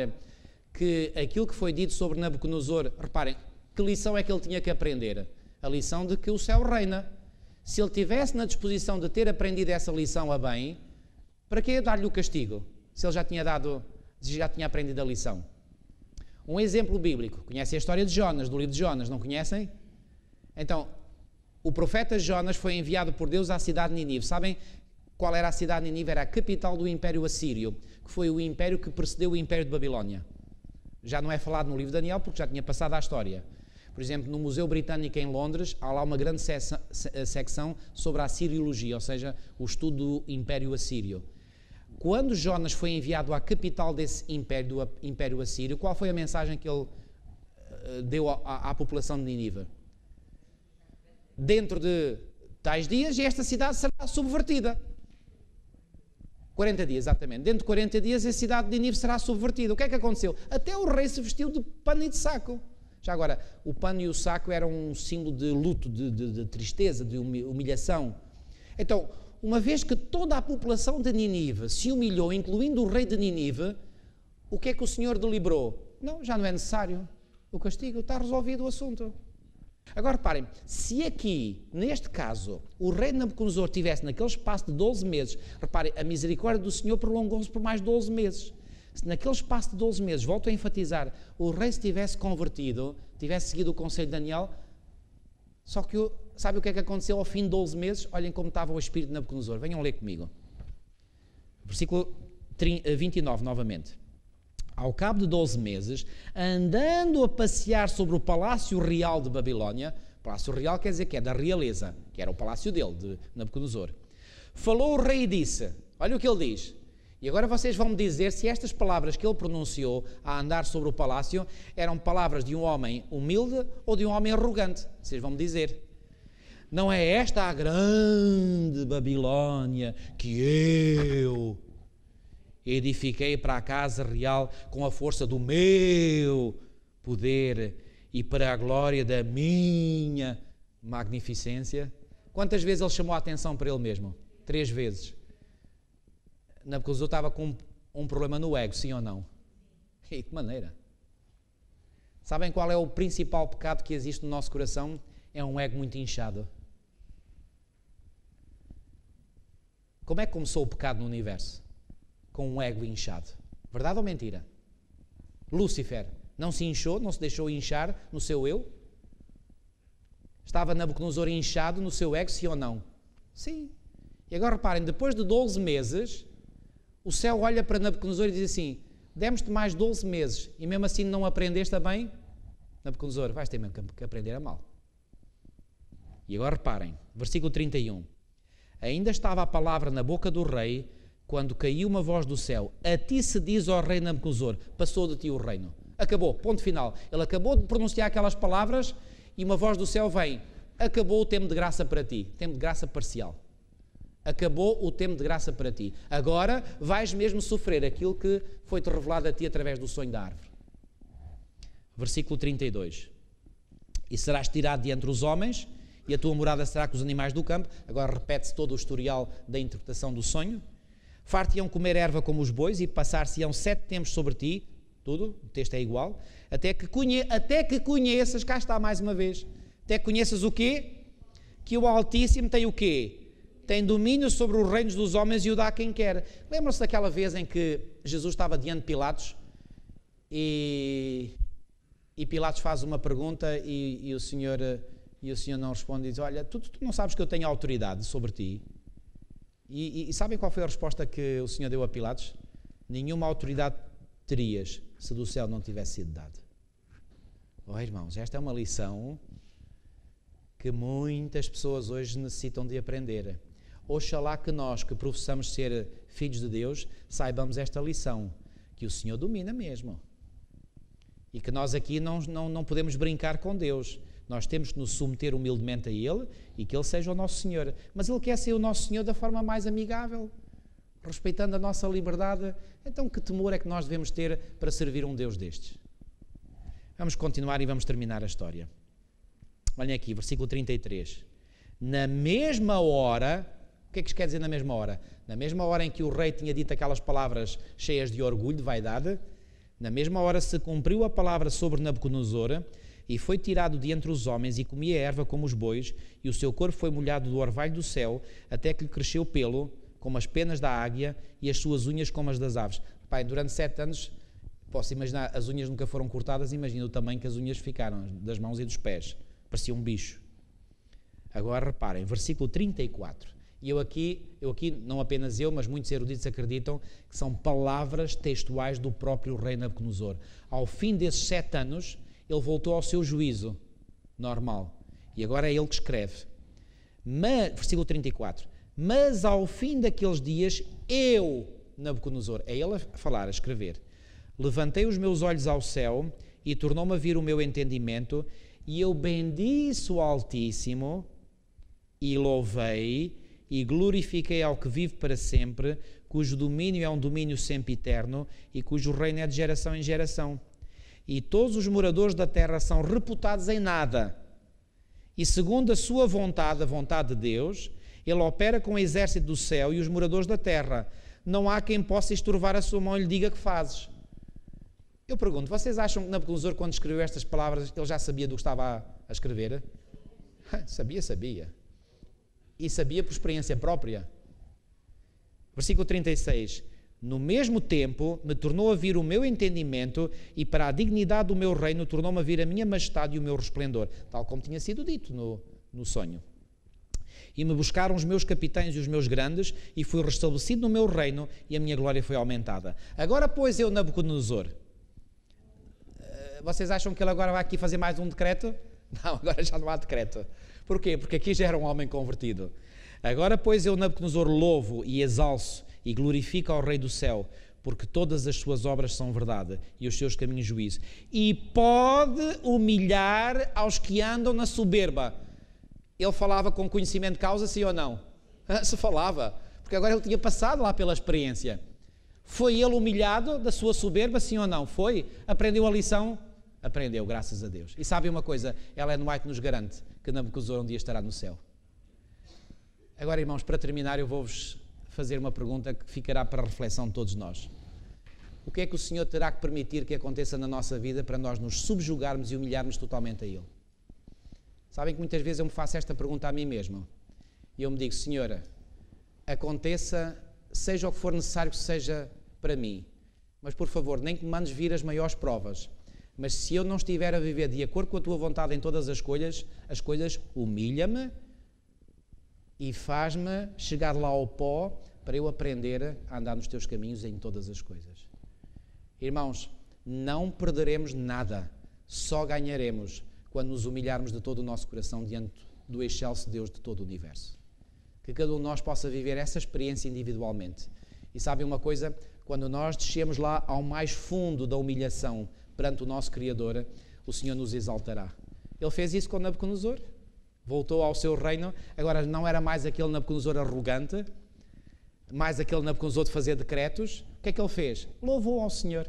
que aquilo que foi dito sobre Nabucodonosor, reparem, que lição é que ele tinha que aprender? A lição de que o céu reina. Se ele tivesse na disposição de ter aprendido essa lição a bem, para que dar-lhe o castigo? Se ele já tinha aprendido a lição. Um exemplo bíblico. Conhecem a história de Jonas, do livro de Jonas, não conhecem? Então, o profeta Jonas foi enviado por Deus à cidade de Nínive. Sabem qual era a cidade de Nínive? Era a capital do Império Assírio, que foi o império que precedeu o Império de Babilónia. Já não é falado no livro de Daniel, porque já tinha passado à história. Por exemplo, no Museu Britânico em Londres, há lá uma grande secção sobre a Siriologia, ou seja, o estudo do Império Assírio. Quando Jonas foi enviado à capital desse império, do Império Assírio, qual foi a mensagem que ele deu à população de Nínive? Dentro de tais dias, esta cidade será subvertida. 40 dias, exatamente. Dentro de 40 dias, a cidade de Nínive será subvertida. O que é que aconteceu? Até o rei se vestiu de pano e de saco. Já agora, o pano e o saco eram um símbolo de luto, de tristeza, de humilhação. Então, uma vez que toda a população de Nínive se humilhou, incluindo o rei de Nínive, o que é que o Senhor deliberou? Não, já não é necessário o castigo, está resolvido o assunto. Agora reparem, se aqui, neste caso, o rei Nabucodonosor tivesse naquele espaço de 12 meses, reparem, a misericórdia do Senhor prolongou-se por mais 12 meses. Se naquele espaço de 12 meses, volto a enfatizar, o rei se tivesse convertido, tivesse seguido o conselho de Daniel, só que sabe o que é que aconteceu ao fim de 12 meses? Olhem como estava o espírito de Nabucodonosor. Venham ler comigo. Versículo 29, novamente. Ao cabo de 12 meses, andando a passear sobre o palácio real de Babilónia, palácio real quer dizer que é da realeza, que era o palácio dele, de Nabucodonosor, falou o rei e disse, olha o que ele diz, e agora vocês vão me dizer se estas palavras que ele pronunciou a andar sobre o palácio eram palavras de um homem humilde ou de um homem arrogante. Vocês vão me dizer. Não é esta a grande Babilónia que eu edifiquei para a casa real com a força do meu poder e para a glória da minha magnificência? Quantas vezes ele chamou a atenção para ele mesmo? 3 vezes. Nabucodonosor estava com um problema no ego, sim ou não? E de que maneira? Sabem qual é o principal pecado que existe no nosso coração? É um ego muito inchado. Como é que começou o pecado no universo? Com um ego inchado. Verdade ou mentira? Lúcifer Não se inchou, não se deixou inchar no seu eu? Estava Nabucodonosor inchado no seu ego, sim ou não? Sim. E agora reparem, depois de 12 meses, o céu olha para Nabucodonosor e diz assim: demos-te mais 12 meses e mesmo assim não aprendeste a bem? Nabucodonosor, vais ter mesmo que aprender a mal. E agora reparem, versículo 31. Ainda estava a palavra na boca do rei, quando caiu uma voz do céu: a ti se diz, ó rei Nabucodonosor, passou de ti o reino. Acabou, ponto final. Ele acabou de pronunciar aquelas palavras e uma voz do céu vem: acabou o tempo de graça para ti, tempo de graça parcial. Acabou o tempo de graça para ti. Agora vais mesmo sofrer aquilo que foi-te revelado a ti através do sonho da árvore. Versículo 32. E serás tirado de entre os homens, e a tua morada será com os animais do campo. Agora repete-se todo o historial da interpretação do sonho. Far-te-ão comer erva como os bois, e passar-se-ão 7 tempos sobre ti. Tudo, o texto é igual. Até que conheças, cá está mais uma vez, até que conheças o quê? Que o Altíssimo tem o quê? Tem domínio sobre os reinos dos homens e o dá a quem quer. Lembram-se daquela vez em que Jesus estava diante de Pilatos e Pilatos faz uma pergunta e o Senhor não responde e diz: olha, tu não sabes que eu tenho autoridade sobre ti? E sabem qual foi a resposta que o Senhor deu a Pilatos? Nenhuma autoridade terias se do céu não tivesse sido dado. Oh, irmãos, esta é uma lição que muitas pessoas hoje necessitam de aprender. Oxalá que nós, que professamos ser filhos de Deus, saibamos esta lição, que o Senhor domina mesmo. E que nós aqui não podemos brincar com Deus. Nós temos que nos submeter humildemente a Ele e que Ele seja o nosso Senhor. Mas Ele quer ser o nosso Senhor da forma mais amigável, respeitando a nossa liberdade. Então que temor é que nós devemos ter para servir um Deus destes? Vamos continuar e vamos terminar a história. Olhem aqui, versículo 33. Na mesma hora, o que é que isto quer dizer na mesma hora? Na mesma hora em que o rei tinha dito aquelas palavras cheias de orgulho, de vaidade, na mesma hora se cumpriu a palavra sobre Nabucodonosor, e foi tirado de entre os homens e comia erva como os bois, e o seu corpo foi molhado do orvalho do céu, até que lhe cresceu pelo, como as penas da águia, e as suas unhas como as das aves. Pai, durante 7 anos, posso imaginar, as unhas nunca foram cortadas, imagina o tamanho que as unhas ficaram, das mãos e dos pés. Parecia um bicho. Agora reparem, versículo 34. E eu aqui, não apenas eu, mas muitos eruditos acreditam que são palavras textuais do próprio rei Nabucodonosor. Ao fim desses 7 anos, ele voltou ao seu juízo normal. E agora é ele que escreve. Versículo 34. Mas ao fim daqueles dias, eu, Nabucodonosor, é ele a falar, a escrever, levantei os meus olhos ao céu e tornou-me a vir o meu entendimento, e eu bendisse o Altíssimo e louvei e glorifiquei ao que vive para sempre, cujo domínio é um domínio sempre eterno e cujo reino é de geração em geração. E todos os moradores da terra são reputados em nada. E segundo a sua vontade, a vontade de Deus, ele opera com o exército do céu e os moradores da terra. Não há quem possa estorvar a sua mão e lhe diga que fazes. Eu pergunto, vocês acham que Nabucodonosor, quando escreveu estas palavras, ele já sabia do que estava a escrever? Sabia. E sabia por experiência própria. Versículo 36. No mesmo tempo, me tornou a vir o meu entendimento e para a dignidade do meu reino tornou-me a vir a minha majestade e o meu resplendor, tal como tinha sido dito no sonho. E me buscaram os meus capitães e os meus grandes e fui restabelecido no meu reino e a minha glória foi aumentada. Agora, pois, eu, Nabucodonosor, vocês acham que ele agora vai aqui fazer mais um decreto? Não, agora já não há decreto. Porquê? Porque aqui já era um homem convertido. Agora, pois, eu, Nabucodonosor, louvo e exalço e glorifico ao Rei do céu, porque todas as suas obras são verdade e os seus caminhos juízo. E pode humilhar aos que andam na soberba. Ele falava com conhecimento de causa, sim ou não? Se falava, porque agora ele tinha passado lá pela experiência. Foi ele humilhado da sua soberba, sim ou não? Foi? Aprendeu a lição? Aprendeu, graças a Deus. E sabem uma coisa? Ellen White nos garante que Nabucodonosor um dia estará no céu. Agora, irmãos, para terminar, eu vou-vos fazer uma pergunta que ficará para a reflexão de todos nós. O que é que o Senhor terá que permitir que aconteça na nossa vida para nós nos subjugarmos e humilharmos totalmente a Ele? Sabem que muitas vezes eu me faço esta pergunta a mim mesmo. E eu me digo, Senhora, aconteça, seja o que for necessário que seja para mim, mas por favor, nem que me mandes vir as maiores provas, Mas se eu não estiver a viver de acordo com a tua vontade em todas as coisas humilha-me e faz-me chegar lá ao pó para eu aprender a andar nos teus caminhos em todas as coisas. Irmãos, não perderemos nada, só ganharemos quando nos humilharmos de todo o nosso coração diante do excelso Deus de todo o universo. Que cada um de nós possa viver essa experiência individualmente. E sabem uma coisa? Quando nós descemos lá ao mais fundo da humilhação perante o nosso Criador, o Senhor nos exaltará. Ele fez isso com Nabucodonosor. Voltou ao seu reino. Agora não era mais aquele Nabucodonosor arrogante, mais aquele Nabucodonosor de fazer decretos. O que é que ele fez? Louvou ao Senhor.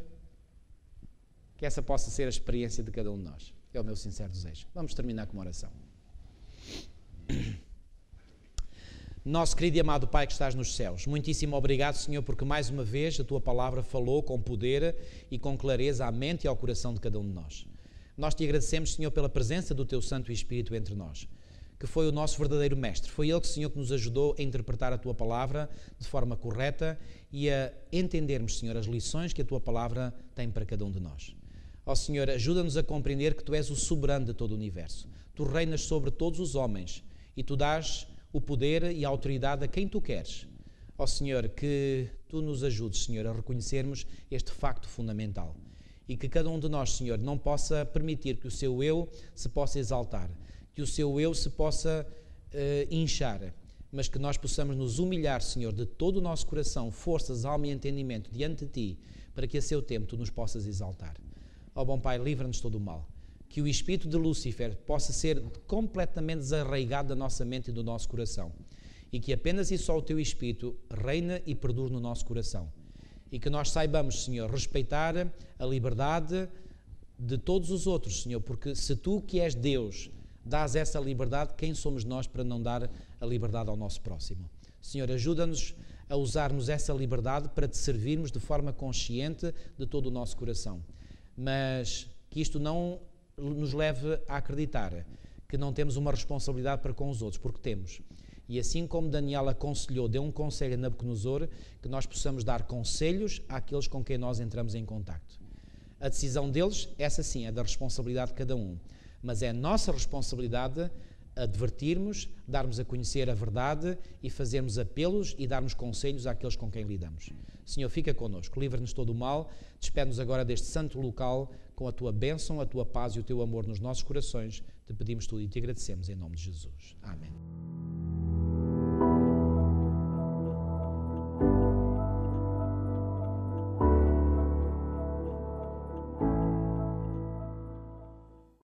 Que essa possa ser a experiência de cada um de nós. É o meu sincero desejo. Vamos terminar com uma oração. Nosso querido e amado Pai que estás nos céus, muitíssimo obrigado, Senhor, porque mais uma vez a Tua Palavra falou com poder e com clareza à mente e ao coração de cada um de nós. Nós Te agradecemos, Senhor, pela presença do Teu Santo Espírito entre nós, que foi o nosso verdadeiro Mestre. Foi Ele, Senhor, que nos ajudou a interpretar a Tua Palavra de forma correta e a entendermos, Senhor, as lições que a Tua Palavra tem para cada um de nós. Ó Senhor, ajuda-nos a compreender que Tu és o soberano de todo o universo. Tu reinas sobre todos os homens e Tu dás o poder e a autoridade a quem Tu queres. Ó Senhor, que Tu nos ajudes, Senhor, a reconhecermos este facto fundamental e que cada um de nós, Senhor, não possa permitir que o seu eu se possa exaltar, que o seu eu se possa inchar, mas que nós possamos nos humilhar, Senhor, de todo o nosso coração, forças, alma e entendimento diante de Ti, para que a seu tempo Tu nos possas exaltar. Ó bom Pai, livra-nos de todo o mal. Que o espírito de Lúcifer possa ser completamente desarraigado da nossa mente e do nosso coração. E que apenas e só o Teu Espírito reina e perdure no nosso coração. E que nós saibamos, Senhor, respeitar a liberdade de todos os outros, Senhor, porque se Tu, que és Deus, dás essa liberdade, quem somos nós para não dar a liberdade ao nosso próximo? Senhor, ajuda-nos a usarmos essa liberdade para Te servirmos de forma consciente de todo o nosso coração. Mas que isto não nos leve a acreditar que não temos uma responsabilidade para com os outros, porque temos. E assim como Daniel aconselhou, deu um conselho a Nabucodonosor, que nós possamos dar conselhos àqueles com quem nós entramos em contacto. A decisão deles, essa sim, é da responsabilidade de cada um. Mas é nossa responsabilidade advertirmos, darmos a conhecer a verdade e fazermos apelos e darmos conselhos àqueles com quem lidamos. Senhor, fica connosco, livra-nos todo o mal, despede-nos agora deste santo local com a Tua bênção, a Tua paz e o Teu amor nos nossos corações. Te pedimos tudo e Te agradecemos em nome de Jesus. Amém.